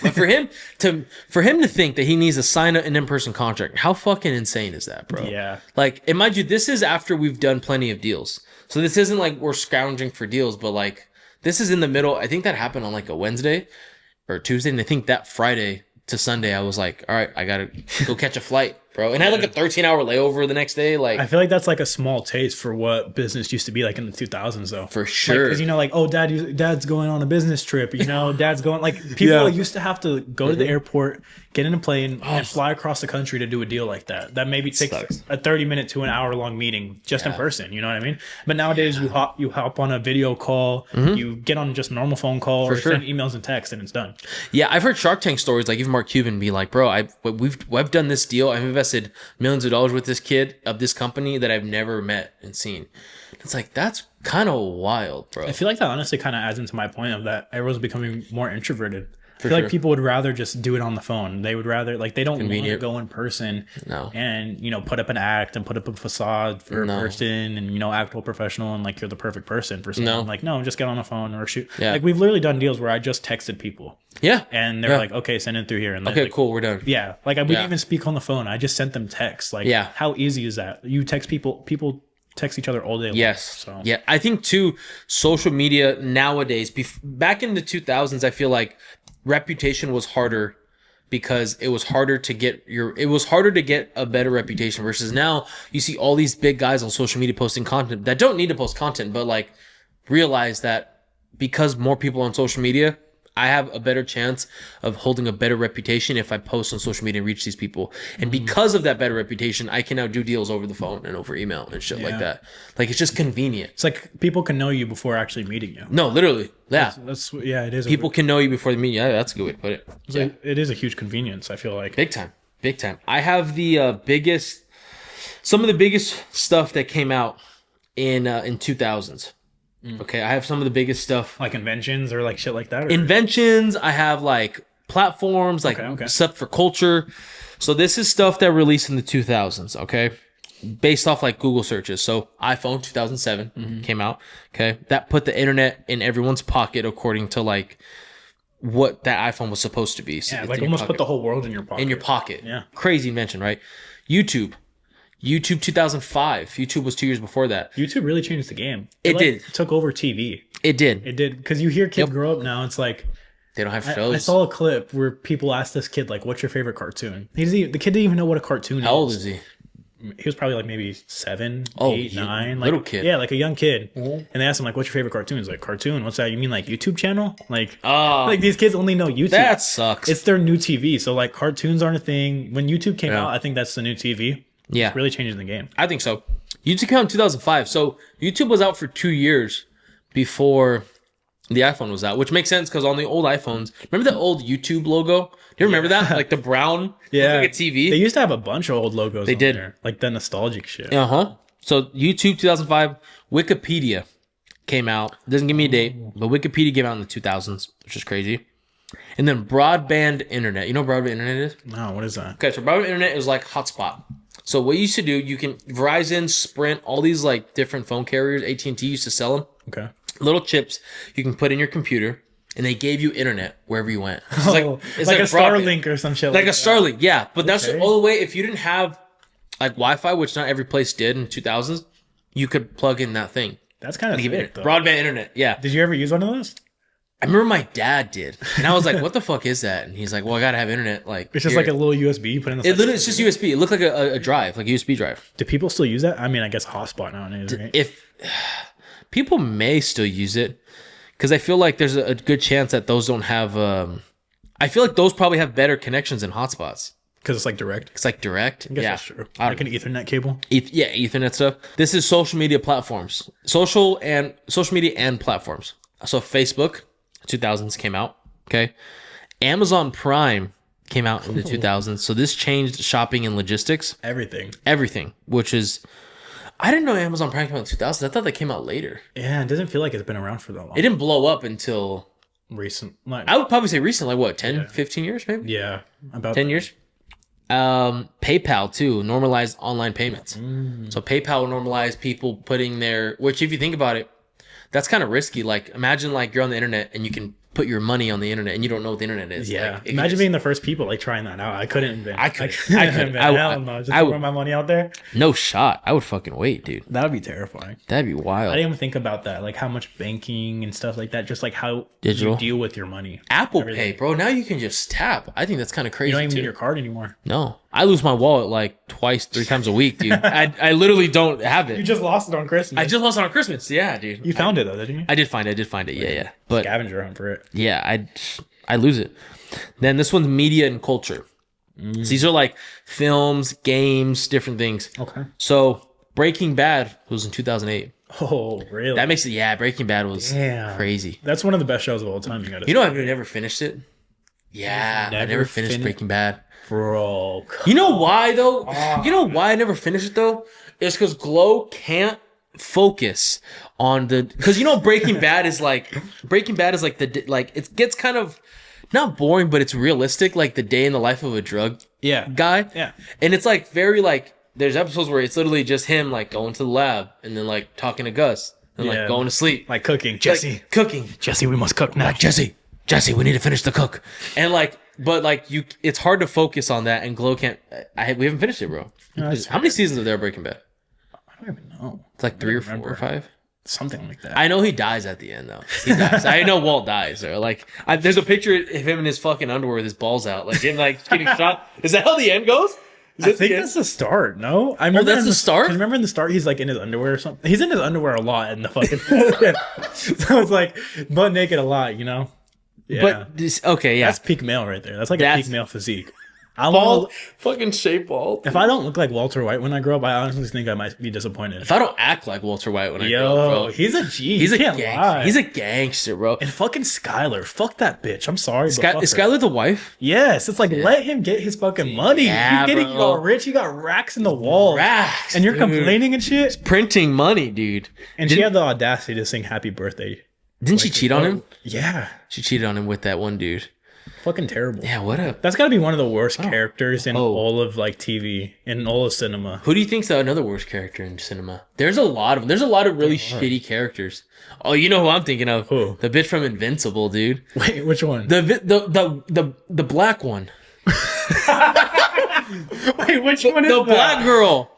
But for him to think that he needs to sign an in-person contract, how fucking insane is that, bro? Yeah. Like, and mind you, this is after we've done plenty of deals. So this isn't like we're scrounging for deals, but like this is in the middle. I think that happened on like a Wednesday or Tuesday, and I think that Friday to Sunday, I was like, all right, I gotta go catch a flight, bro. And I had like a 13-hour layover the next day. Like, I feel like that's like a small taste for what business used to be like in the 2000s, though. For sure. Because, like, oh, dad's going on a business trip. Dad's going, like, people used to have to go to the airport, get in a plane, and fly across the country to do a deal like that. That maybe takes a 30-minute to an hour-long meeting just in person. You know what I mean? But nowadays, you hop on a video call, you get on just normal phone call, or send emails and text, and it's done. Yeah, I've heard Shark Tank stories, like even Mark Cuban be like, bro, I've done this deal. I've invested millions of dollars with this kid of this company that I've never met and seen. It's like, that's kind of wild, bro. I feel like that honestly kind of adds into my point of that everyone's becoming more introverted. I feel like people would rather just do it on the phone. They would rather, like, they don't want to go in person and, put up an act and put up a facade for a person and, act all professional and like you're the perfect person for someone. Like, no, just get on the phone or shoot. Yeah. Like, we've literally done deals where I just texted people. Yeah. And they're like, okay, send it through here. And okay, like, cool, we're done. Yeah. Like, we didn't even speak on the phone. I just sent them texts. Like, how easy is that? You text people text each other all day long. Yes. So. Yeah. I think, too, social media nowadays, back in the 2000s, I feel like reputation was harder because it was harder to get a better reputation versus now you see all these big guys on social media posting content that don't need to post content, but like realize that because more people on social media, I have a better chance of holding a better reputation if I post on social media and reach these people. And because of that better reputation, I can now do deals over the phone and over email and shit like that. Like, it's just convenient. It's like people can know you before actually meeting you. No, literally. Yeah. That's it is. People can know you before they meet you. Yeah, that's a good way to put it. Like, it is a huge convenience, I feel like. Big time. I have some of the biggest stuff that came out in 2000s. Okay, I have some of the biggest stuff. Like inventions or like shit like that? Or? Inventions. I have like platforms, like stuff for culture. So this is stuff that released in the 2000s, okay? Based off like Google searches. So iPhone 2007 came out, okay? That put the internet in everyone's pocket according to like what that iPhone was supposed to be. So like almost put the whole world in your pocket. In your pocket. Yeah. Crazy invention, right? YouTube 2005. YouTube was 2 years before that. YouTube really changed the game. It did. Took over TV. It did. Because you hear kids grow up now. It's like they don't have shows. I saw a clip where people asked this kid, like, what's your favorite cartoon? The kid didn't even know what a cartoon is. How old is he? He was probably like maybe 7, 8, 9. Like, little kid. Yeah, like a young kid. And they asked him, like, what's your favorite cartoon? He's like, cartoon? What's that? You mean like YouTube channel? Like, like these kids only know YouTube. That sucks. It's their new TV. So like cartoons aren't a thing. When YouTube came out, I think that's the new TV. Yeah. It's really changing the game. I think so. YouTube came out in 2005. So YouTube was out for 2 years before the iPhone was out, which makes sense because on the old iPhones, remember the old YouTube logo? Do you remember that? Like the brown, like a TV? They used to have a bunch of old logos. They did. There, like the nostalgic shit. So YouTube 2005, Wikipedia came out. Doesn't give me a date, but Wikipedia came out in the 2000s, which is crazy. And then broadband internet. You know what broadband internet is? No, what is that? Okay, so broadband internet is like hotspot. So what you used to do, you can Verizon, Sprint, all these like different phone carriers, AT&T used to sell them. Okay. Little chips you can put in your computer, and they gave you internet wherever you went. It's it's like a Starlink or some shit. Like a Starlink, yeah. But that's Okay. all the way. If you didn't have like Wi-Fi, which not every place did in 2000s, you could plug in that thing. That's kind of Give sick, it though. broadband internet. Yeah. Did you ever use one of those? I remember my dad did, and I was like, "What the fuck is that?" And he's like, "Well, I gotta have internet." Like It's just here." like a little USB you put in the. It literally, it's just USB. It looked like a drive, like a USB drive. Do people still use that? I mean, I guess hotspot nowadays, right? If people may still use it, because I feel like there's a good chance that those don't have. I feel like those probably have better connections than hotspots. Because it's like direct. It's like direct. I guess Yeah, that's true. I Like an Ethernet cable. Ethernet stuff. This is social media platforms, social media and platforms. So Facebook, 2000s came out. Okay, Amazon Prime came out in the 2000s. So this changed shopping and logistics, everything. Which is, I didn't know Amazon Prime came out in 2000s. I thought that came out later. Yeah, it doesn't feel like it's been around for that long. It didn't blow up until Recent. Like, I would probably say recent, like what, 10, 15 years maybe? yeah, about 10 years. PayPal too normalized online payments. So PayPal normalized people putting their, which if you think about it, that's kind of risky. Like imagine like you're on the internet and you can put your money on the internet and you don't know what the internet is. Yeah, Like, imagine being the first people like trying that out. I couldn't. I couldn't. Hell no, just I would- throw my money out there. no shot. I would fucking wait, dude. That would be terrifying. That'd be I wild. didn't even think about that, like how much banking and stuff like that. Just like how Digital. you deal with your money. Apple everything. Pay, bro. Now you can just tap. I think that's kind of crazy. You don't even too. need your card anymore. No, I lose my wallet like twice, 3 times a week, dude. I literally don't have it. You just lost it on Christmas. I just lost it on Christmas. Yeah, dude. You found it though, didn't you? I did find it. Yeah. But Scavenger hunt for it. yeah, I lose it. Then this one's media and culture. So these are like films, games, different things. Okay. So Breaking Bad was in 2008. Oh, really? That makes it, yeah, Breaking Bad was Damn. crazy. That's one of the best shows of all time. You gotta. You know, I've never finished it. Yeah, I Never never finished fin- Breaking Bad. Bro. You know why though? You know why I never finished it though? It's because Glow can't focus on the, because you know Breaking Bad is like the like it gets kind of not boring, but it's realistic, like the day in the life of a drug Yeah. guy. Yeah. And it's like very like there's episodes where it's literally just him like going to the lab and then like talking to Gus and Yeah. like going to sleep. Like cooking, Like, Jesse. cooking. Jesse, we must cook now. Like Jesse, we need to finish the cook. And like, but like it's hard to focus on that, and Glow can't. We haven't finished it, bro. No, that's How many seasons are there of Breaking Bad? I don't even know. It's like 3 or 4 remember. or 5. Something like that. I know he dies at the end though. He dies. I know Walt dies. Or like, there's a picture of him in his fucking underwear with his balls out, like him like getting shot. Is that how the end goes? Is I that think the end? that's the start. No, I remember that's in the start? 'cause remember in the start, he's like in his underwear or something. He's in his underwear a lot in the fucking. So it's like butt naked a lot, you know. Yeah, But this, okay, yeah. that's peak male right there. That's like a That's- peak male physique. I Bald, want. fucking shape bald. If I don't look like Walter White when I grow up, I honestly think I might be disappointed. If I don't act like Walter White when I grow up, Yo, bro. he's a G. He's a He can't gangster. lie. He's a gangster, bro. and fucking Skylar. Fuck that bitch. I'm sorry. but fuck Is her. Skylar the wife? Yes, it's like let him get his fucking money. Yeah, He's getting bro. all rich. He got racks in the wall, Racks, and you're dude. complaining and shit. Printing money, dude. And she had the audacity to sing "Happy Birthday." Didn't she cheat on him? Yeah, She cheated on him with that one dude. fucking terrible. Yeah, what up? That's got to be one of the worst characters in Oh. all of like TV, in all of cinema. Who do you think's another worst character in cinema? There's a lot of them. There's a lot of really shitty characters. Oh, you know who I'm thinking of? Who? The bitch from Invincible, dude. Wait, which one? The black one. Wait, which one is The that? black girl.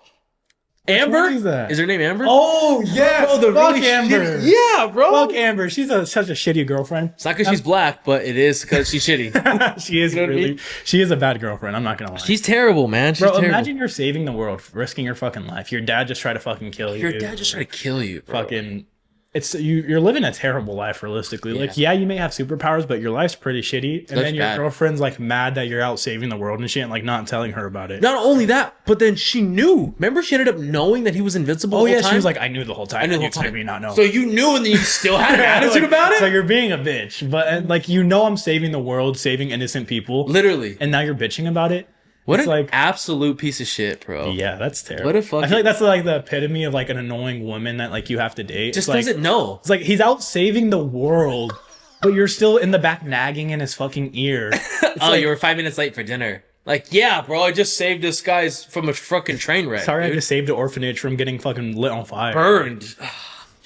Amber? one is that? Is her name Amber? Oh yeah, Bro, the fuck really Amber. shitty- Yeah, bro. Fuck Amber. She's such a shitty girlfriend. It's not because she's black, but it is because she's shitty. She is You know what I really. mean? She is a bad girlfriend. I'm not gonna lie. She's terrible, man. She's Bro, terrible. imagine you're saving the world, risking your fucking life. Your dad just tried to fucking kill you. Your dad just tried to kill you, bro. fucking. It's you're living a terrible life realistically. Like, yeah, you may have superpowers, but your life's pretty shitty. And That's then your bad. girlfriend's like mad that you're out saving the world and shit, and like not telling her about it. Not only that, but then she knew. Remember, she ended up knowing that he was invincible. Oh the yeah, whole time? she was like, I knew the whole time. I knew the You whole expect time. me not know. So you knew, and then you still had an attitude Like, about it. So you're being a bitch, but and, like you know I'm saving the world, saving innocent people, Literally, and now you're bitching about it. what it's an like absolute piece of shit, bro. yeah, that's terrible. What a fucking- I feel like that's like the epitome of like an annoying woman that like you have to date. Just It's like, doesn't know. It's like he's out saving the world, but you're still in the back nagging in his fucking ear. It's Oh, like, you were 5 minutes late for dinner. Like, yeah, bro, I just saved this guy's from a fucking train wreck. Sorry, dude. I just saved the orphanage from getting fucking lit on fire. Burned.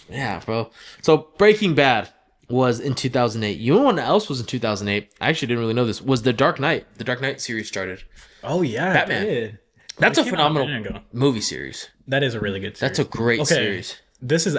Yeah, bro. So Breaking Bad was in 2008. You know what else was in 2008? I actually didn't really know this. Was The Dark Knight. The Dark Knight series started. Oh yeah, Batman. it did. That's a It came out minute phenomenal ago. movie series. That is a really good series. That's a great series. This is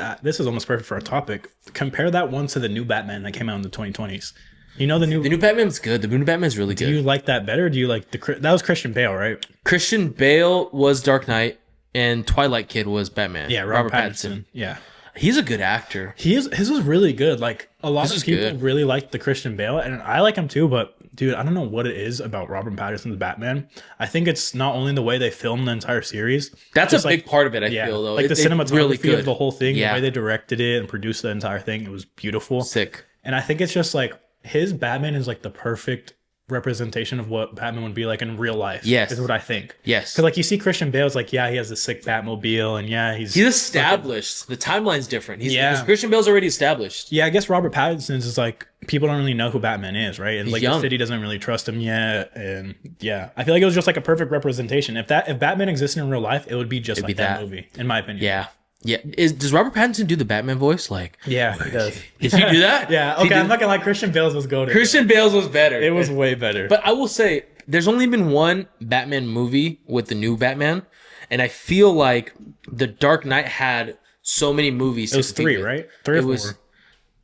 almost perfect for our topic. Compare that one to the new Batman that came out in the 2020s. You know the new. The new Batman's good. The new Batman's really good. Do you like that better? Or do you like that was Christian Bale, right? Christian Bale was Dark Knight, and Twilight Kid was Batman. Yeah, Robert Pattinson. Yeah, He's a good actor. his was really good. Like a lot This of is people good. really liked the Christian Bale, and I like him too. But dude, I don't know what it is about Robert Pattinson's Batman. I think it's not only the way they filmed the entire series. That's just a big part of it, I feel, though. like the It's cinematography really good. of the whole thing, Yeah. the way they directed it and produced the entire thing, it was beautiful. Sick. And I think it's just like his Batman is like the perfect representation of what Batman would be like in real life. Yes. Is what I think. Yes. Because like you see Christian Bale's like, yeah, he has a sick Batmobile and yeah, he's established. The timeline's different. Yeah. Because Christian Bale's already established. yeah, I guess Robert Pattinson's is like people don't really know who Batman is, right? And like young. the city doesn't really trust him yet. And yeah. I feel like it was just like a perfect representation. If Batman existed in real life, it would be just like be that that. movie, in my opinion. Yeah. Yeah. Does Robert Pattinson do the Batman voice? Like, Yeah, he does. did he do that? Yeah, He okay, did- I'm not gonna like Christian Bale's was goated. Christian Bale's was better. It was way better. But I will say, there's only been one Batman movie with the new Batman, and I feel like The Dark Knight had so many movies. it was three, right? Three or It four. was,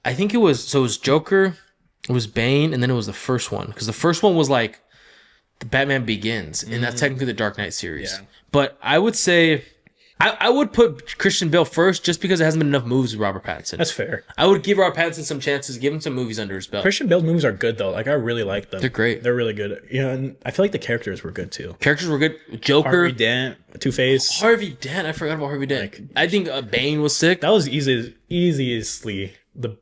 I think it was. So it was Joker, it was Bane, and then it was the first one, because the first one was like the Batman Begins, and that's technically the Dark Knight series. Yeah. But I would say, I would put Christian Bale first, just because there hasn't been enough movies with Robert Pattinson. That's fair. I would give Robert Pattinson some chances, give him some movies under his belt. Christian Bale's movies are good though. Like I really like them. They're great. They're really good. Yeah, and I feel like the characters were good too. Characters were good. Joker. Harvey Dent, Two-Face. Harvey Dent. I forgot about Harvey Dent. I think Bane was sick. That was easily the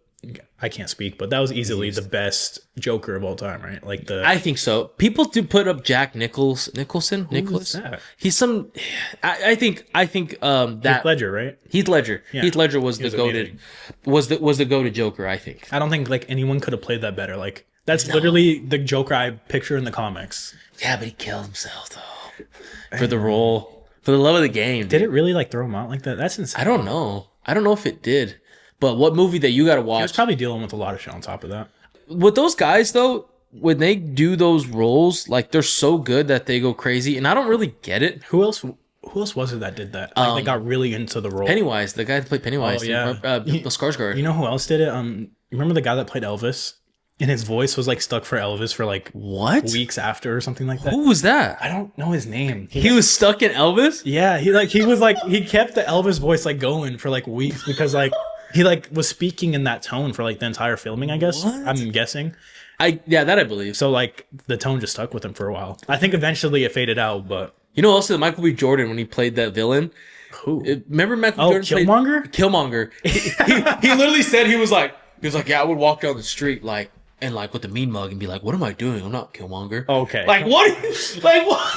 I can't speak, but that was easily the best Joker of all time, right? Like the I think so. People do put up Jack Nicholson. Nicholas. That? He's some. I think that Ledger, right? Heath Ledger. Yeah. Heath Ledger was the was goated. amazing. Was the goated Joker? I think. I don't think like anyone could have played that better. Like that's literally the Joker I picture in the comics. Yeah, but he killed himself though for the role, for the love of the game. Did it really like throw him out like that? That's insane. I don't know. I don't know if it did. But what movie that you got to He was watch? probably dealing with a lot of shit on top of that. With those guys though, when they do those roles, like they're so good that they go crazy, and I don't really get it. Who else was it that did that? Like they got really into the role. Pennywise, the guy that played Pennywise, Oh, yeah. Bill Skarsgård. You know who else did it? You remember the guy that played Elvis? And his voice was like stuck for Elvis for like What? weeks after or something like that. Who was that? I don't know his name. He was stuck in Elvis? Yeah, he kept the Elvis voice like going for like weeks because like he like was speaking in that tone for like the entire filming, I guess. What? I'm guessing. That I believe. So like the tone just stuck with him for a while. I think eventually it faded out, but You know also Michael B. Jordan when he played that villain? who? Remember Michael B. Jordan Killmonger? Killmonger. He literally said he was like, yeah, I would walk down the street like and like with the mean mug and be like, what am I doing? I'm not Killmonger. Okay. Like what? Like what?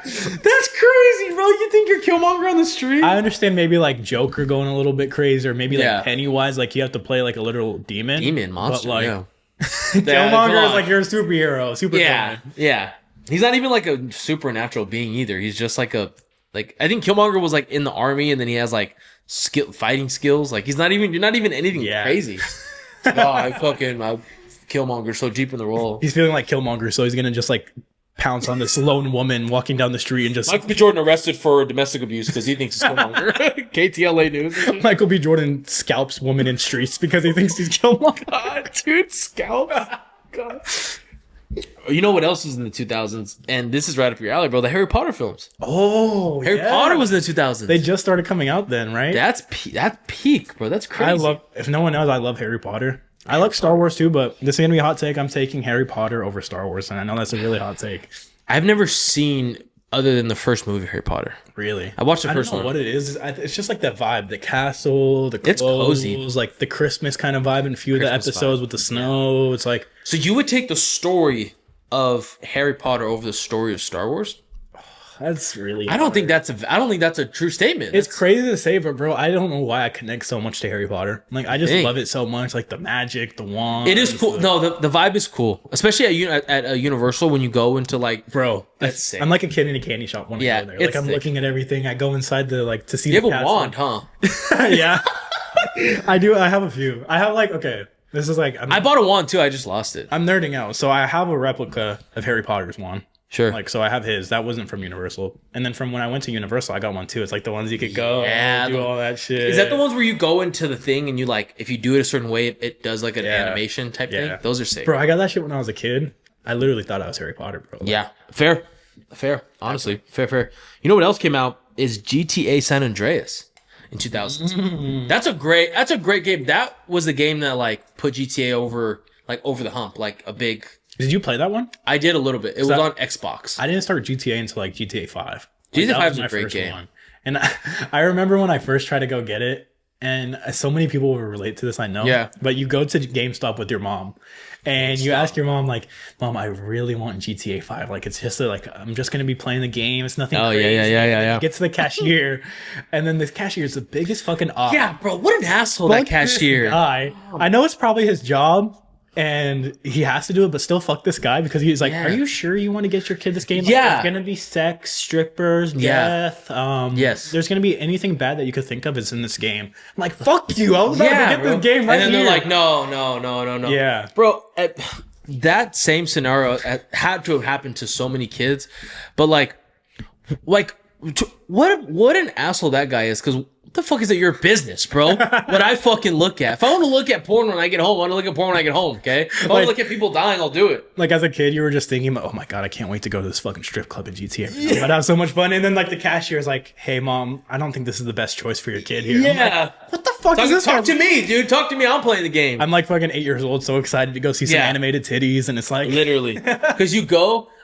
That's crazy, bro. You think you're Killmonger on the street? I understand maybe like Joker going a little bit crazy, or maybe Yeah. like Pennywise, like you have to play like a literal demon. Demon monster. But like yeah. Killmonger is like you're a superhero, super Yeah, villain. yeah. He's not even like a supernatural being either. He's just like I think Killmonger was like in the army and then he has like fighting skills. Like you're not even anything Yeah. crazy. I Killmonger so deep in the role. He's feeling like Killmonger, so he's gonna just like pounce on this lone woman walking down the street and just Michael B. Jordan arrested for domestic abuse because he thinks it's Killmonger. KTLA News. Michael B. Jordan scalps woman in streets because he thinks he's Killmonger. God, dude, scalp. God. You know what else was in the 2000s? And this is right up your alley, bro. The Harry Potter films. Oh, Harry Potter was in the 2000s. They just started coming out then, right? That's peak, bro. That's crazy. If no one knows, I love Harry Potter. I like Star Wars too, but this is gonna be a hot take. I'm taking Harry Potter over Star Wars, and I know that's a really hot take. I've never seen other than the first movie, Harry Potter. Really, I watched the don't first know one. what it is. It's just like that vibe, the castle, the clothes, It's cozy. like the Christmas kind of vibe in a few of the Christmas episodes vibe. with the snow. It's like So you would take the story of Harry Potter over the story of Star Wars? That's really. I don't think that's a true statement. It's crazy to say, but bro, I don't know why I connect so much to Harry Potter. Like, I just love it so much. Like the magic, the wand. It is cool. No, the vibe is cool, especially at a Universal when you go into like. Bro, that's sick. I'm like a kid in a candy shop when I go there. Like I'm looking at everything. I go inside to see. You have a wand, huh? Yeah, I do. I have a few. I have like This is like I bought a wand too. I just lost it. I'm nerding out, so I have a replica of Harry Potter's wand. Sure. Like, so I have his. That wasn't from Universal. And then from when I went to Universal, I got one too. It's like the ones you could go do all that shit. Is that the ones where you go into the thing and you like, if you do it a certain way, it does like an animation type thing? Those are sick. Bro, I got that shit when I was a kid. I literally thought I was Harry Potter, bro. Like, yeah. Fair. Honestly. Fair. You know what else came out is GTA San Andreas in 2000. That's a great game. That was the game that like put GTA over the hump, like a big... Did you play that one? I did a little bit. It was on Xbox. I didn't start GTA until like GTA 5. GTA 5 is a great game. One. And I remember when I first tried to go get it, and so many people will relate to this, I know. Yeah. But you go to GameStop with your mom, and you ask your mom, like, Mom, I really want GTA 5. Like, it's just I'm just going to be playing the game. It's nothing crazy. Yeah. Get to the cashier, and then this cashier is the biggest fucking off. Yeah, bro. What an asshole, that cashier. I know it's probably his job, and he has to do it, but still fuck this guy because he's like, are you sure you want to get your kid this game? Like, there's gonna be sex, strippers, death. Yes. There's gonna be anything bad that you could think of is in this game. I'm like, fuck you. I was about to get this game right here. And then they're like, no. Yeah. Bro, that same scenario had to have happened to so many kids. But like what an asshole that guy is, because what the fuck is it your business, bro? What I fucking look at. If I want to look at porn when I get home, I want to look at porn when I get home, okay? If I want to look at people dying, I'll do it. Like, as a kid, you were just thinking, oh my God, I can't wait to go to this fucking strip club in GTA. I'd have so much fun. And then, like, the cashier is like, hey, Mom, I don't think this is the best choice for your kid here. Yeah. Like, what the fuck is this? Talk to me, dude. Talk to me. I'm playing the game. I'm like fucking 8 years old, so excited to go see some animated titties. And it's like... Literally. Because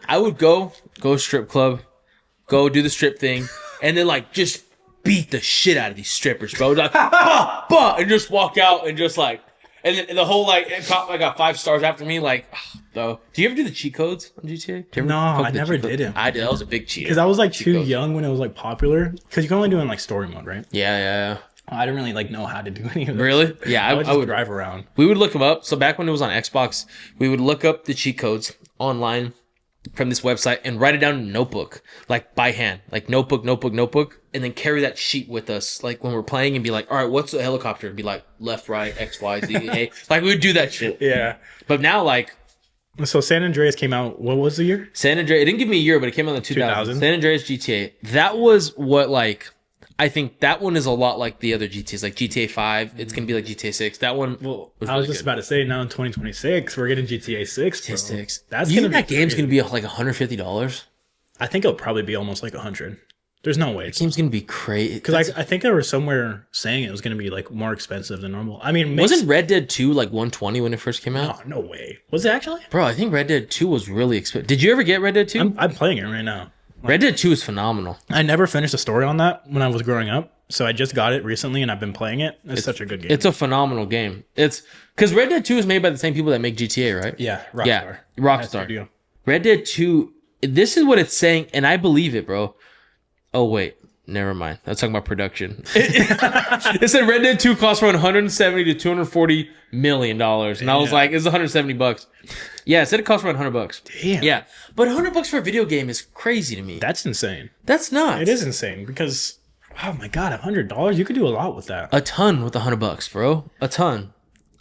I would go strip club, go do the strip thing, and then, like, just... beat the shit out of these strippers, bro. Like, and just walk out and just like, and then the whole like, I got 5 stars after me. Like, though, do you ever do the cheat codes on GTA? No, I never did it. I did. That was a big cheat. Because I was like too young when it was like popular. Because you can only do it in like story mode, right? Yeah. I didn't really like know how to do any of that. Really? Yeah, I would just drive around. We would look them up. So back when it was on Xbox, we would look up the cheat codes online from this website and write it down in a notebook, like by hand, like notebook, and then carry that sheet with us, like when we're playing, and be like, all right, what's the helicopter? And be like, left, right, X, Y, Z, A. Like, we would do that shit. Yeah. But now, like... So San Andreas came out, what was the year? San Andreas, it didn't give me a year, but it came out in 2000. San Andreas GTA. That was what, like... I think that one is a lot like the other GTAs, like GTA 5. It's going to be like GTA 6. That one. Well, I was just about to say, now in 2026, we're getting GTA 6. GTA 6. That's you think that game's going to be like $150? I think it'll probably be almost like 100. There's no way. The game's going to be crazy. Because I think they were somewhere saying it was going to be like more expensive than normal. I mean, wasn't Red Dead 2 like 120 when it first came out? No way. Was it actually? Bro, I think Red Dead 2 was really expensive. Did you ever get Red Dead 2? I'm playing it right now. Red Dead 2 is phenomenal. I never finished a story on that when I was growing up. So I just got it recently and I've been playing it. It's such a good game. It's a phenomenal game. It's because Red Dead 2 is made by the same people that make GTA, right? Yeah, Rockstar. Rockstar. Red Dead 2, this is what it's saying, and I believe it, bro. Oh, wait. Never mind. That's talking about production. It said Red Dead 2 cost around $170 to $240 million. And I was like, it's $170. Yeah, it said it cost around $100. Damn. Yeah. But $100 for a video game is crazy to me. That's insane. That's nuts. It is insane because, oh my God, $100? You could do a lot with that. A ton with $100, bro. A ton.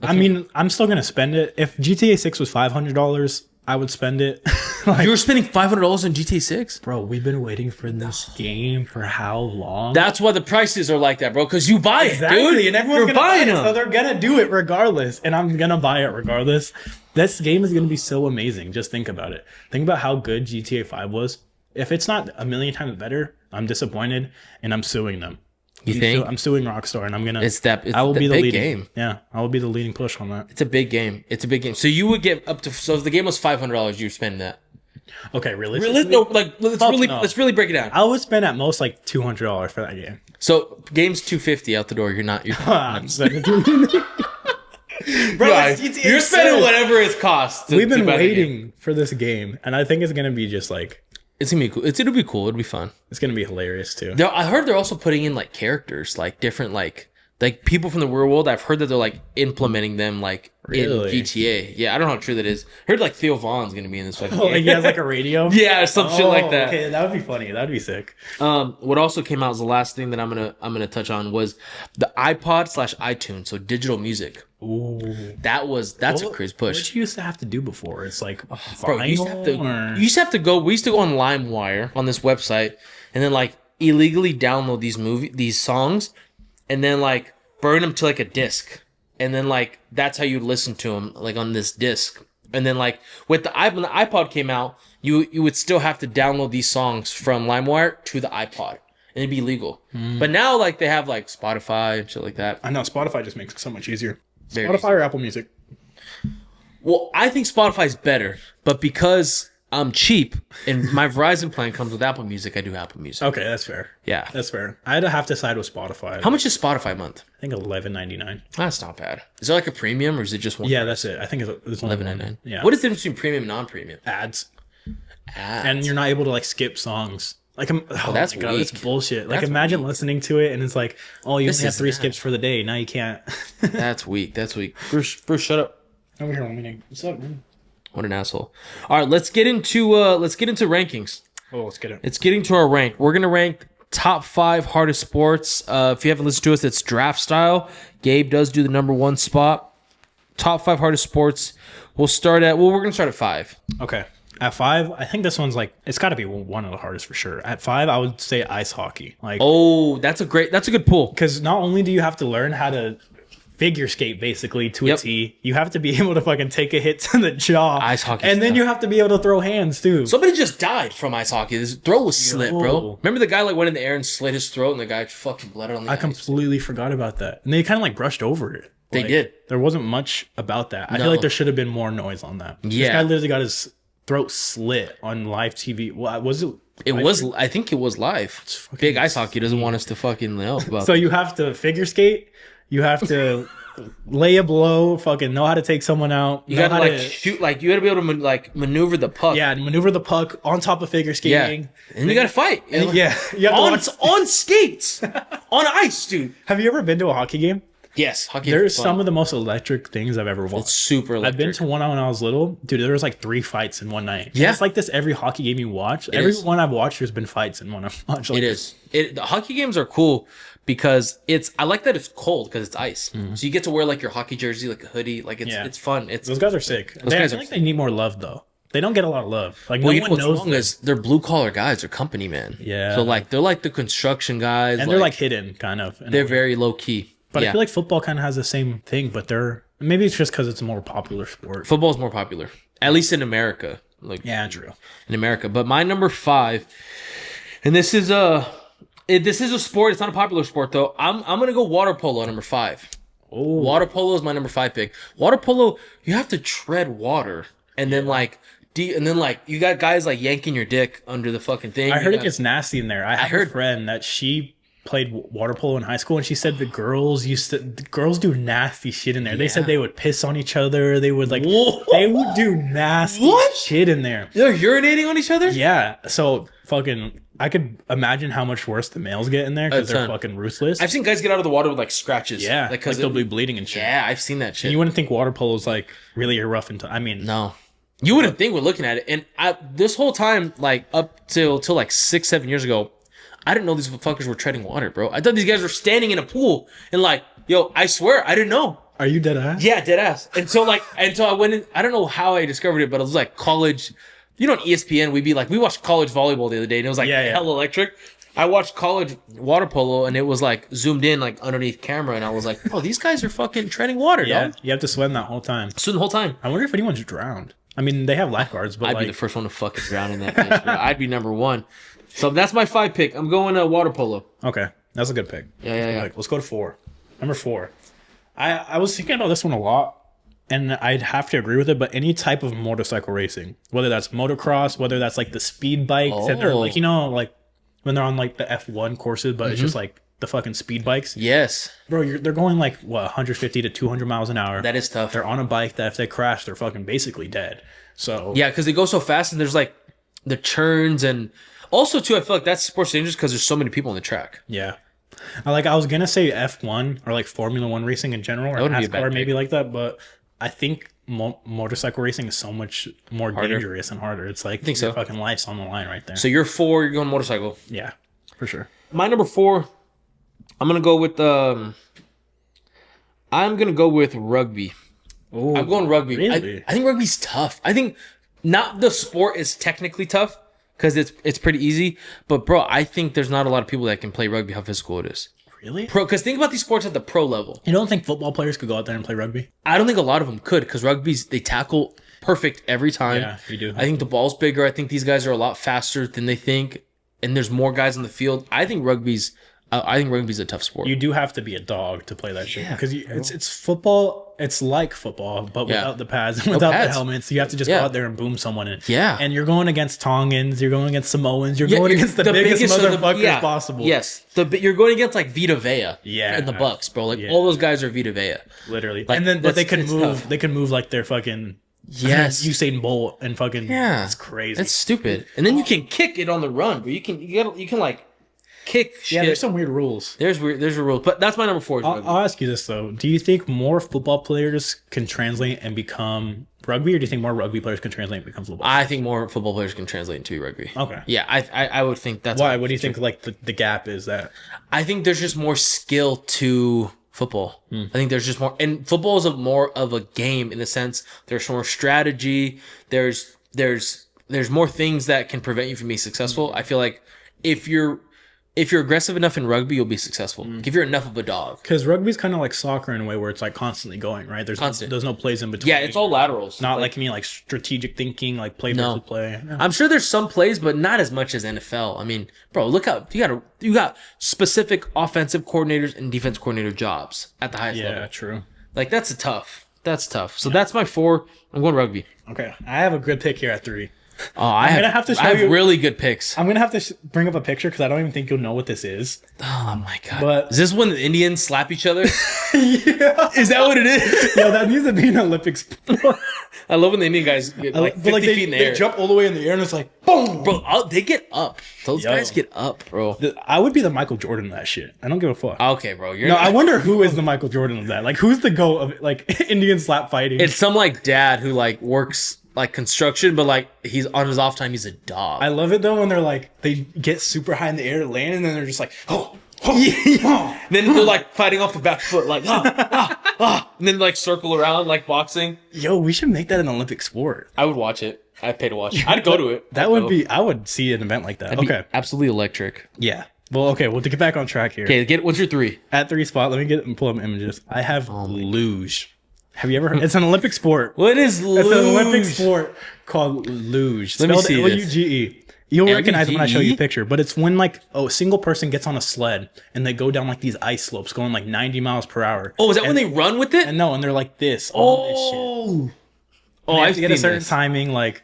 I mean, I'm still going to spend it. If GTA 6 was $500, I would spend it. Like, you were spending $500 on GTA 6? Bro, we've been waiting for this game for how long? That's why the prices are like that, bro. Because you buy it, dude. And everyone's going to buy it, so they're going to do it regardless. And I'm going to buy it regardless. This game is going to be so amazing. Just think about it. Think about how good GTA 5 was. If it's not a million times better, I'm disappointed and I'm suing them. You think? I'm suing Rockstar, and I'm gonna. I will be the leading game. Yeah, I will be the leading push on that. It's a big game. So you would get up to. So if the game was $500, you would spend that. Okay, really? No, like let's really break it down. I would spend at most like $200 for that game. So game's $250 out the door. You're not. Bro, you're spending whatever it costs. We've been waiting for this game, and I think it's gonna be just like It's gonna be cool. It'll be cool. It'll be fun. It's gonna be hilarious too. I heard they're also putting in like characters, like different like people from the real world. I've heard that they're like implementing them like Really? in GTA. Yeah, I don't know how true that is. Heard like Theo Vaughn's gonna be in this fucking Oh, like game. he has like a radio. Yeah, some shit like that. Okay, that would be funny. That would be sick. What also came out as the last thing that I'm gonna touch on was the iPod/iTunes, so digital music. Ooh, That's a crazy push. What you used to have to do before? It's like Bro, you used to have to go. We used to go on LimeWire on this website, and then like illegally download these songs, and then like burn them to like a disc, and then like that's how you listen to them like on this disc. And then like with when the iPod came out, you would still have to download these songs from LimeWire to the iPod, and it'd be legal. But now like they have like Spotify and shit like that. I know Spotify just makes it so much easier. Very Spotify or Apple Music? Well, I think Spotify's better, but because I'm cheap and my Verizon plan comes with Apple Music, I do Apple Music. Okay, that's fair. Yeah. That's fair. I'd have to side with Spotify. How much is Spotify a month? I think $11.99. That's not bad. Is there like a premium or is it just one? Yeah, that's it. I think it's only $11.99. Yeah. What is the difference between premium and non-premium? Ads, Ads. and you're not able to like skip songs. Like, oh that's my God, that's weak. bullshit. Like, That's imagine listening to it and it's like, oh, you This only have is 3 bad. skips for the day. Now you can't. That's weak. That's weak. Bruce, shut up. Over here, what's up, man? What an asshole. All right, let's get into rankings. Oh, let's get it. It's getting to our rank. We're gonna rank top 5 hardest sports. If you haven't listened to us, it's draft style. Gabe does do the number 1 spot. Top 5 hardest sports. We're gonna start at 5. Okay. At 5, I think this one's like, it's got to be one of the hardest for sure. At 5, I would say ice hockey. Like, Oh, that's a good pull. because not only do you have to learn how to figure skate basically to a Yep. T, you have to be able to fucking take a hit to the jaw. Ice hockey And then stuff. you have to be able to throw hands too. Somebody just died from ice hockey. His throat was slit, bro. Yo. Remember the guy like went in the air and slit his throat, and the guy fucking bled on the I ice. completely forgot about that. And they kind of like brushed over it. They Like, did. There wasn't much about that. I No. feel like there should have been more noise on that. This Yeah. guy literally got his throat slit on live TV. What was it? It was. I think it was live. fucking Big ice hockey doesn't want us to fucking know about. So you have to figure skate. You have to lay a blow. Fucking know how to take someone out. you know gotta how like to, shoot. Like you gotta be able to like maneuver the puck. yeah, and maneuver the puck on top of figure Yeah. skating. And you gotta fight. And yeah, you have to On watch- on skates, on ice, dude. Have you ever been to a hockey game? Yes, hockey. There's is fun. some of the most electric things I've ever watched. It's super. I've been Electric. to one when I was little. Dude, there was like 3 fights in one night. Yeah. It's like this every hockey game you watch. Every is. one I've watched, there's been fights in one I've watched. Like, It is. The hockey games are cool because I like that it's cold because it's ice. So you get to wear like your hockey jersey, like a hoodie. Like it's Yeah. it's fun. It's Those guys are sick. I guys feel are like they need more love, though. They don't get a lot of love. Like, well, no you know one what's knows wrong them. is they're blue collar guys. They're company men. Yeah. So like they're like the construction guys. And they're like hidden, kind of. they're very low key. But yeah. I feel like football kind of has the same thing, but maybe it's just because it's a more popular sport. Football's more popular, at least in America. Like Yeah, true. in America. But my number 5, and this is a sport. It's not a popular sport though. I'm gonna go water polo number 5. Oh, Water polo is my number 5 pick. Water polo, you have to tread water, and then like, you got guys like yanking your dick under the fucking thing. I heard You it got- gets nasty in there. I heard a friend that she played water polo in high school, and she said the girls do nasty shit in there. They said they would piss on each other. They would Whoa. they would do nasty What? shit in there. They're urinating on each other. Yeah, so fucking, I could imagine how much worse the males get in there because A they're ton. fucking ruthless. I've seen guys get out of the water with like scratches. yeah, like because they'll be bleeding and shit. yeah, I've seen that shit. You wouldn't think water polo is like really rough and I mean, No, you wouldn't think we're looking at it. And this whole time, like up till like 6-7 years ago, I didn't know these fuckers were treading water, bro. I thought these guys were standing in a pool and like, yo, I swear, I didn't know. are you dead ass? Yeah, dead ass. Until I went in. I don't know how I discovered it, but it was like college. You know, on ESPN, we watched college volleyball the other day, and it was like Yeah, yeah. hell electric. I watched college water polo, and it was like zoomed in, like underneath camera, and I was like, oh, these guys are fucking treading water, Yeah, dog. you have to swim that whole time. So the whole time. I wonder if anyone's drowned. I mean, they have lifeguards, but I'd like, be the first one to fucking drown in that bitch, bro. I'd be number 1. So that's my 5 pick. I'm going water polo. okay, that's a good pick. Yeah. Like, let's go to 4. Number 4. I was thinking about this one a lot, and I'd have to agree with it. But any type of motorcycle racing, whether that's motocross, whether that's like the speed bikes, and they're Oh. like, like when they're on like the F1 courses, but it's just like the fucking speed bikes, Yes, bro. They're going like what 150 to 200 miles an hour. that is tough. They're on a bike that if they crash, they're fucking basically dead. So Yeah, because they go so fast, and there's like the churns, and also too, I feel like that sport's dangerous because there's so many people on the track. Yeah. I was gonna say F1 or like Formula One racing in general, or NASCAR maybe like that, but I think motorcycle racing is so much more dangerous and harder. It's like your fucking life's on the line right there. So you're 4, you're going motorcycle. Yeah, for sure. My number 4, I'm gonna go with rugby. Ooh, I'm going rugby. Really? I think rugby's tough. I think not the sport is technically tough because it's pretty easy, but bro, I think there's not a lot of people that can play rugby. How physical it is. Really? Because think about these sports at the pro level. You don't think football players could go out there and play rugby? I don't think a lot of them could because they tackle perfect every time. Yeah, you do. I think the ball's bigger. I think these guys are a lot faster than they think, and there's more guys in the field. I think rugby's a tough sport. You do have to be a dog to play that shit because it's football. It's like football, but without the pads and without the helmets. You have to just go out there and boom someone in. Yeah. And you're going against Tongans. You're going against Samoans. You're going against the biggest motherfuckers possible. Yes. You're going against like Vita Vea. Yeah. In the Bucks, bro. Like all those guys are Vita Vea. Literally. Like, and then they can move. Tough. They can move like they're fucking. Yes. Usain Bolt and fucking. Yeah. It's crazy. That's stupid. And then you can kick it on the run, bro. You can like kick shit. Yeah, there's some weird rules. There's a rule, but that's my number 4. I'll ask you this though: do you think more football players can translate and become rugby, or do you think more rugby players can translate and become football? I think more football players can translate into rugby. Okay. Yeah, I would think that's why. What do you think? Like the gap is that? I think there's just more skill to football. I think there's just more, and football is more of a game in the sense there's more strategy. There's more things that can prevent you from being successful. I feel like if you're aggressive enough in rugby, you'll be successful. Like if you're enough of a dog. Because rugby's kind of like soccer in a way where it's like constantly going, right? There's no plays in between. Yeah, it's all laterals. Not like any like strategic thinking, like play versus play. Yeah. I'm sure there's some plays, but not as much as NFL. I mean, bro, look how you got specific offensive coordinators and defense coordinator jobs at the highest level. Yeah, true. Like that's tough. So that's my 4. I'm going rugby. Okay, I have a good pick here at 3. Oh, I have really good picks. I'm gonna have to bring up a picture because I don't even think you'll know what this is. Oh my god! But is this when the Indians slap each other? Yeah, is that what it is? Yeah, that needs to be an Olympic sport. I love when the Indian guys get like 50 feet in the air. They jump all the way in the air and it's like boom, bro. They get up. Those guys get up, bro. I would be the Michael Jordan of that shit. I don't give a fuck. Okay, bro. I wonder who is the Michael Jordan of that. Like, who's the GOAT of like Indian slap fighting? It's some like dad who like works like construction, but like he's on his off time, he's a dog. I love it though when they're like they get super high in the air to land, and then they're just like Then they're like fighting off the back foot, like and then like circle around like boxing. Yo, we should make that an Olympic sport. I would watch it. I'd pay to watch. I'd go to it. I would see an event like that. Okay, absolutely electric. Yeah. Well, okay. Well, to get back on track here. Okay, what's your 3? At 3 spot, let me pull up images. I have luge. Have you ever heard? It's an Olympic sport. What is luge? It's an Olympic sport called luge. Let me see Luge. You'll recognize it when I show you a picture. But it's when like a single person gets on a sled and they go down like these ice slopes going like 90 miles per hour. Oh, is that when they run with it? And they're like this. Oh, I've get a certain timing like.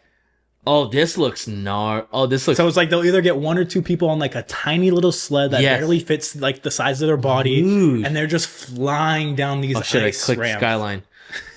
Oh, this looks gnar. Oh, this looks. So it's like they'll either get 1 or 2 people on like a tiny little sled that barely fits like the size of their body, and they're just flying down these ice ramps. I click Skyline?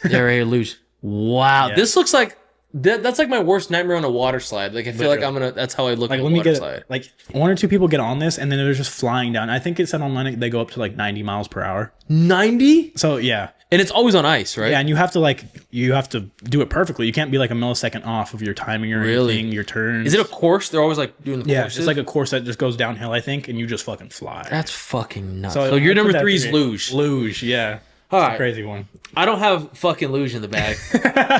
They're luge. Wow, this looks like that's like my worst nightmare on a water slide. Like I feel like that's how I look like on a water slide. Like 1 or 2 people get on this, and then they're just flying down. I think it said online they go up to like 90 miles per hour. 90? So yeah. And it's always on ice, right? Yeah, and you have to do it perfectly. You can't be like a millisecond off of your timing or anything, your turns. Is it a course? They're always like doing the courses? It's like a course that just goes downhill, I think, and you just fucking fly. That's fucking nuts. So your number 3 is luge. Luge, yeah. All right. A crazy one. I don't have fucking luge in the bag.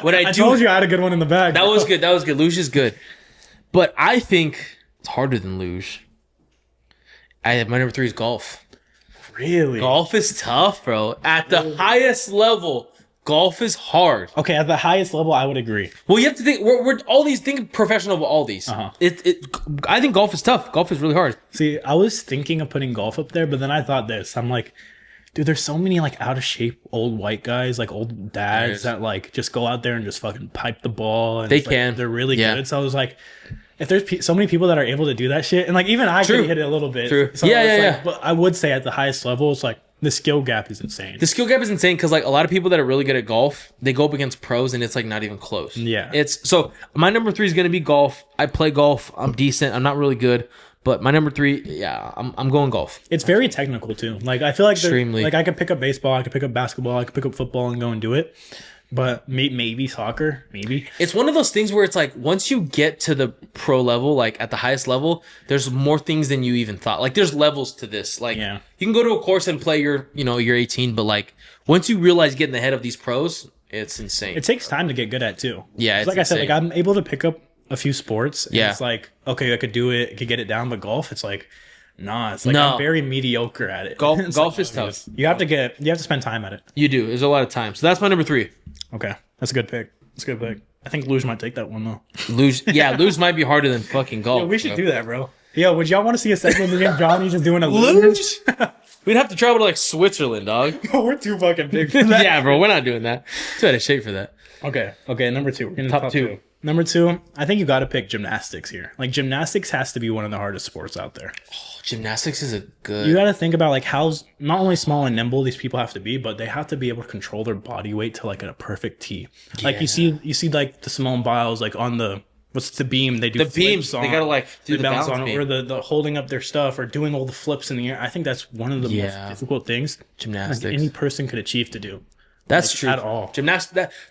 What I told you I had a good one in the bag. That was good. Luge is good. But I think it's harder than luge. My number 3 is golf. Really? Golf is tough, bro. At the highest level, golf is hard. Okay, at the highest level, I would agree. Well, you have to think. We're all these. Think professional of all these. I think golf is tough. Golf is really hard. See, I was thinking of putting golf up there, but then I thought this. I'm like, dude, there's so many like out of shape old white guys, like old dads that like just go out there and just fucking pipe the ball. And they're really good. So I was like, if there's so many people that are able to do that shit, and like even I can hit it a little bit. True. So but I would say at the highest level, it's like The skill gap is insane. The skill gap is insane because like a lot of people that are really good at golf, they go up against pros and it's like not even close. Yeah. It's so my number 3 is gonna be golf. I play golf. I'm decent. I'm not really good, but my number 3, yeah, I'm going golf. It's very technical too. Like I feel like Extremely. like I could pick up baseball, I could pick up basketball, I could pick up football and go and do it. But maybe soccer, maybe. It's one of those things where it's like once you get to the pro level, like at the highest level, there's more things than you even thought. Like there's levels to this. Like Yeah. you can go to a course and play your 18, but like once you realize getting ahead of these pros, it's insane. It takes time to get good at too. Yeah, 'Cause it's like I said, insane. like I'm able to pick up a few sports. And Yeah. it's like okay, I could do it, I could get it down, but golf, it's like nah. It's like No. I'm very mediocre at it. Golf- It's golf like, is tough. You have to spend time at it. You do. There's a lot of time. So that's my number 3. Okay, that's a good pick. That's a good pick. I think Luge might take that one though. Luge might be harder than fucking golf. Yo, we should bro. do that, bro. Yo, would y'all want to see a segment with me and Johnny just doing a luge? We'd have to travel to like Switzerland, dog. We're too fucking big for that. Yeah, bro, we're not doing that. Too out of shape for that. Okay. Number 2. We're gonna Top two. Number 2, I think you got to pick gymnastics here. Like gymnastics has to be one of the hardest sports out there. Gymnastics is a good. You got to think about like how not only small and nimble these people have to be, but they have to be able to control their body weight to like a perfect T. Like you see like the Simone Biles like on the what's the beam they do The beams, flips they on, gotta like do they the balance balance on beam. or the holding up their stuff or doing all the flips in the air. I think that's one of the most difficult things Gymnastics. like any person could achieve to do. That's like, true. at all.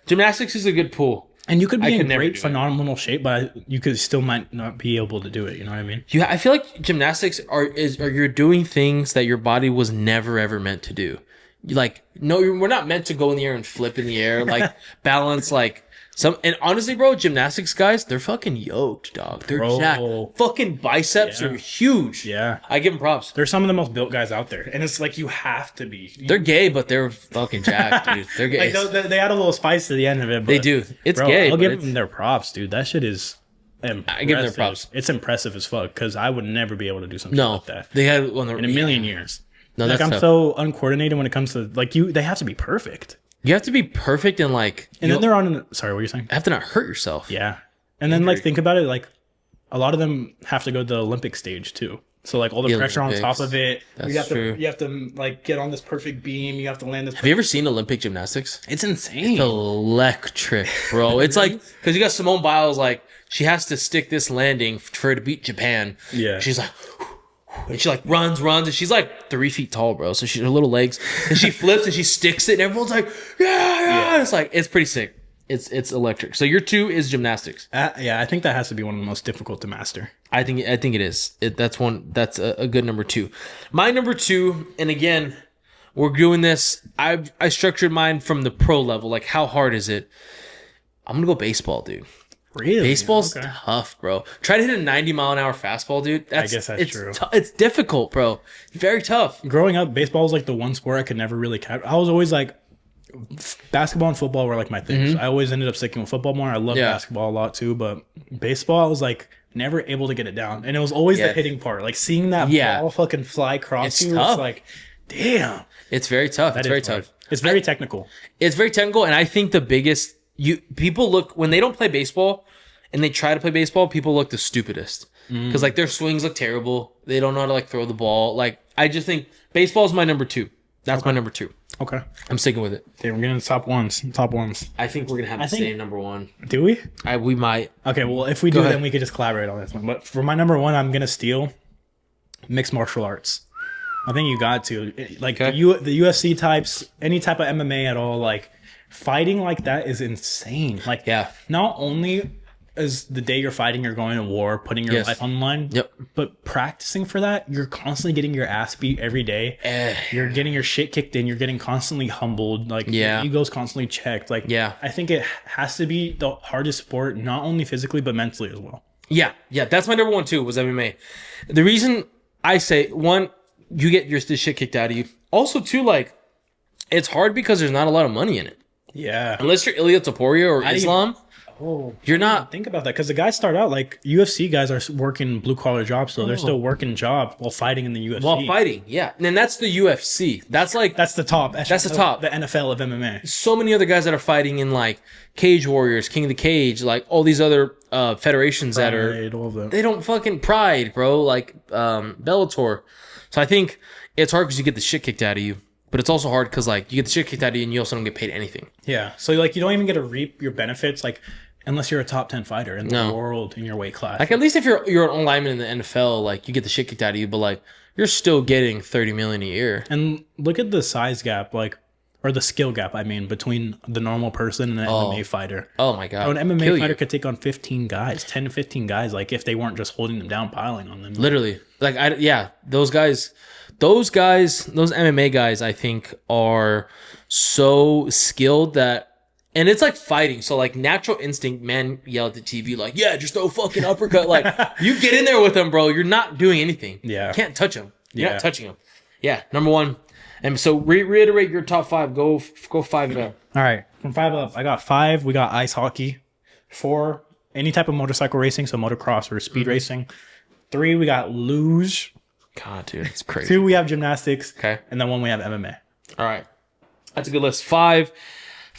Gymnastics is a good pool. And you could be could in never great do it. phenomenal shape, but you could still might not be able to do it. You know what I mean? I feel like gymnastics are you're doing things that your body was never ever meant to do. Like we're not meant to go in the air and flip in the air, like balance like some. And honestly, bro, gymnastics guys, they're fucking yoked, dog. They're Bro. jacked. Fucking biceps are huge. Yeah. I give them props. They're some of the most built guys out there, and it's like you have to be. They're gay, but they're fucking jacked, dude. They're gay. Like they add a little spice to the end of it. But, They do. It's bro, gay. I'll but give it's- them their props, dude. That shit is. I give them their props. It's impressive as fuck because I would never be able to do something No, like that they had one in a million years. No, Like that's I'm tough. so uncoordinated when it comes to like you. They have to be perfect, You have to be perfect and like, and you then they're on. Sorry, what were you saying? have to not hurt yourself. Yeah, and then like think about it, like a lot of them have to go to the Olympic stage too. So like all the The pressure on top Olympics. of it. That's you have true. to you have to like get on this perfect beam. You have to land this. Have you ever seen Olympic gymnastics? It's insane. Electric, bro. It's like, because you got Simone Biles, like, she has to stick this landing for her to beat Japan. Yeah. She's like, and she like runs, and she's like 3 feet tall, bro. So her little legs, and she flips and she sticks it, and everyone's like, yeah. It's like, it's pretty sick. It's electric. So your 2 is gymnastics. Yeah, I think that has to be one of the most difficult to master. I think it is. That's a good number 2. My number 2, and again, we're doing this. I structured mine from the pro level. Like, how hard is it? I'm gonna go baseball, dude. Really? Baseball's Okay. tough, bro. Try to hit a 90-mile-an-hour fastball, dude. guess that's it's true. It's difficult, bro. Very tough. Growing up, baseball was like the one sport I could never really catch. I was always like, basketball and football were like my things. I always ended up sticking with football more. I love Yeah. basketball a lot too, but baseball, I was like never able to get it down. And it was always Yeah. the hitting part. Like seeing that Yeah. ball fucking fly across It's you, tough. it's like, damn. It's very tough. It's That very is hard. tough. It's very technical. It's very technical, and I think the biggest people look when they don't play baseball and they try to play baseball, people look the stupidest because like their swings look terrible. They don't know how to like throw the ball. Like I just think baseball is my number 2. That's my number 2. Okay. I'm sticking with it. Okay, we're getting top ones. Top ones. I think we're gonna have the think- same number 1. Do we? We might. Okay, well, if we do, ahead. then we could just collaborate on this one. But for my number 1, I'm gonna steal mixed martial arts. I think you got to like Okay. the UFC types, any type of MMA at all. Like fighting like that is insane. Like Yeah. not only is the day you're fighting, you're going to war, putting your Yes. life on the line. Yep. But practicing for that, you're constantly getting your ass beat every day. You're getting your shit kicked in. You're getting constantly humbled. Like Yeah. your ego's constantly checked. Like Yeah. I think it has to be the hardest sport, not only physically but mentally as well. Yeah, that's my number 1 too. Was MMA. The reason I say 1, you get this shit kicked out of you. Also, 2, like it's hard because there's not a lot of money in it. Yeah. Unless you're Ilia Topuria or do you- Islam, Oh, you're not. think about that because the guys start out like UFC guys are working blue collar jobs, so they're still working job while fighting in the UFC. While fighting, yeah, and that's the UFC. That's like That's the top. That's the top. The NFL of MMA. so many other guys that are fighting in like Cage Warriors, King of the Cage, like all these other federations that are Right, all of them. they don't fucking Pride, bro. Like Bellator. So I think it's hard because you get the shit kicked out of you. but it's also hard because like you get the shit kicked out of you and you also don't get paid anything. Yeah. So like you don't even get to reap your benefits like unless you're a top 10 fighter in the world in your weight class. Like at least if you're an lineman in the NFL, like you get the shit kicked out of you, but like you're still getting $30 million a year. And look at the size gap, like, or the skill gap, I mean, between the normal person and an MMA fighter. Oh my god! An MMA fighter could take on 15 guys, 10 to 15 guys, like if they weren't just holding them down, piling on them. Literally, like those MMA guys, I think are so skilled that. And it's like fighting. So like natural instinct, man yell at the TV like, yeah, just throw a fucking uppercut. Like you get in there with them, bro. You're not doing anything. Yeah. You can't touch them. You're not touching them. Yeah. Number one. And so reiterate your top 5. Go 5 and up. All right. From 5 up, I got 5. We got ice hockey. 4, any type of motorcycle racing. So motocross or speed racing. 3, we got luge. God, dude. It's crazy. 2, we have gymnastics. Okay. And then 1, we have MMA. All right. That's a good list. 5,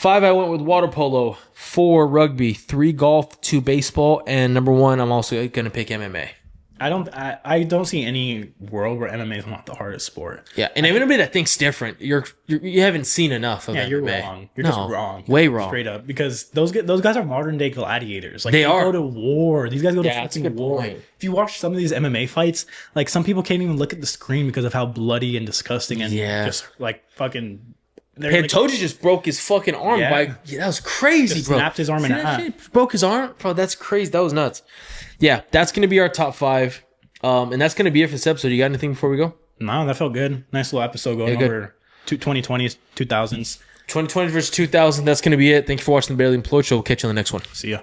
I went with water polo. 4, rugby. 3, golf. 2, baseball. And number 1, I'm also going to pick MMA. I don't see any world where MMA is not the hardest sport. Yeah, and even that thinks different. You haven't seen enough of MMA. You're wrong. You're just wrong. Way wrong. Straight up. Because those guys are modern day gladiators. Like they are. Go to war. These guys go to fucking war. Point. If you watch some of these MMA fights, like some people can't even look at the screen because of how bloody and disgusting and just like fucking. Pantoja just broke his fucking arm that was crazy, just bro. Snapped his arm in half. Broke his arm, bro. That's crazy. That was nuts. Yeah, that's gonna be our top 5, and that's gonna be it for this episode. You got anything before we go? No, that felt good. Nice little episode going over 2020s, 2000s. 2020 versus 2000. That's gonna be it. Thank you for watching the Barely Employed Show. We'll catch you on the next one. See ya.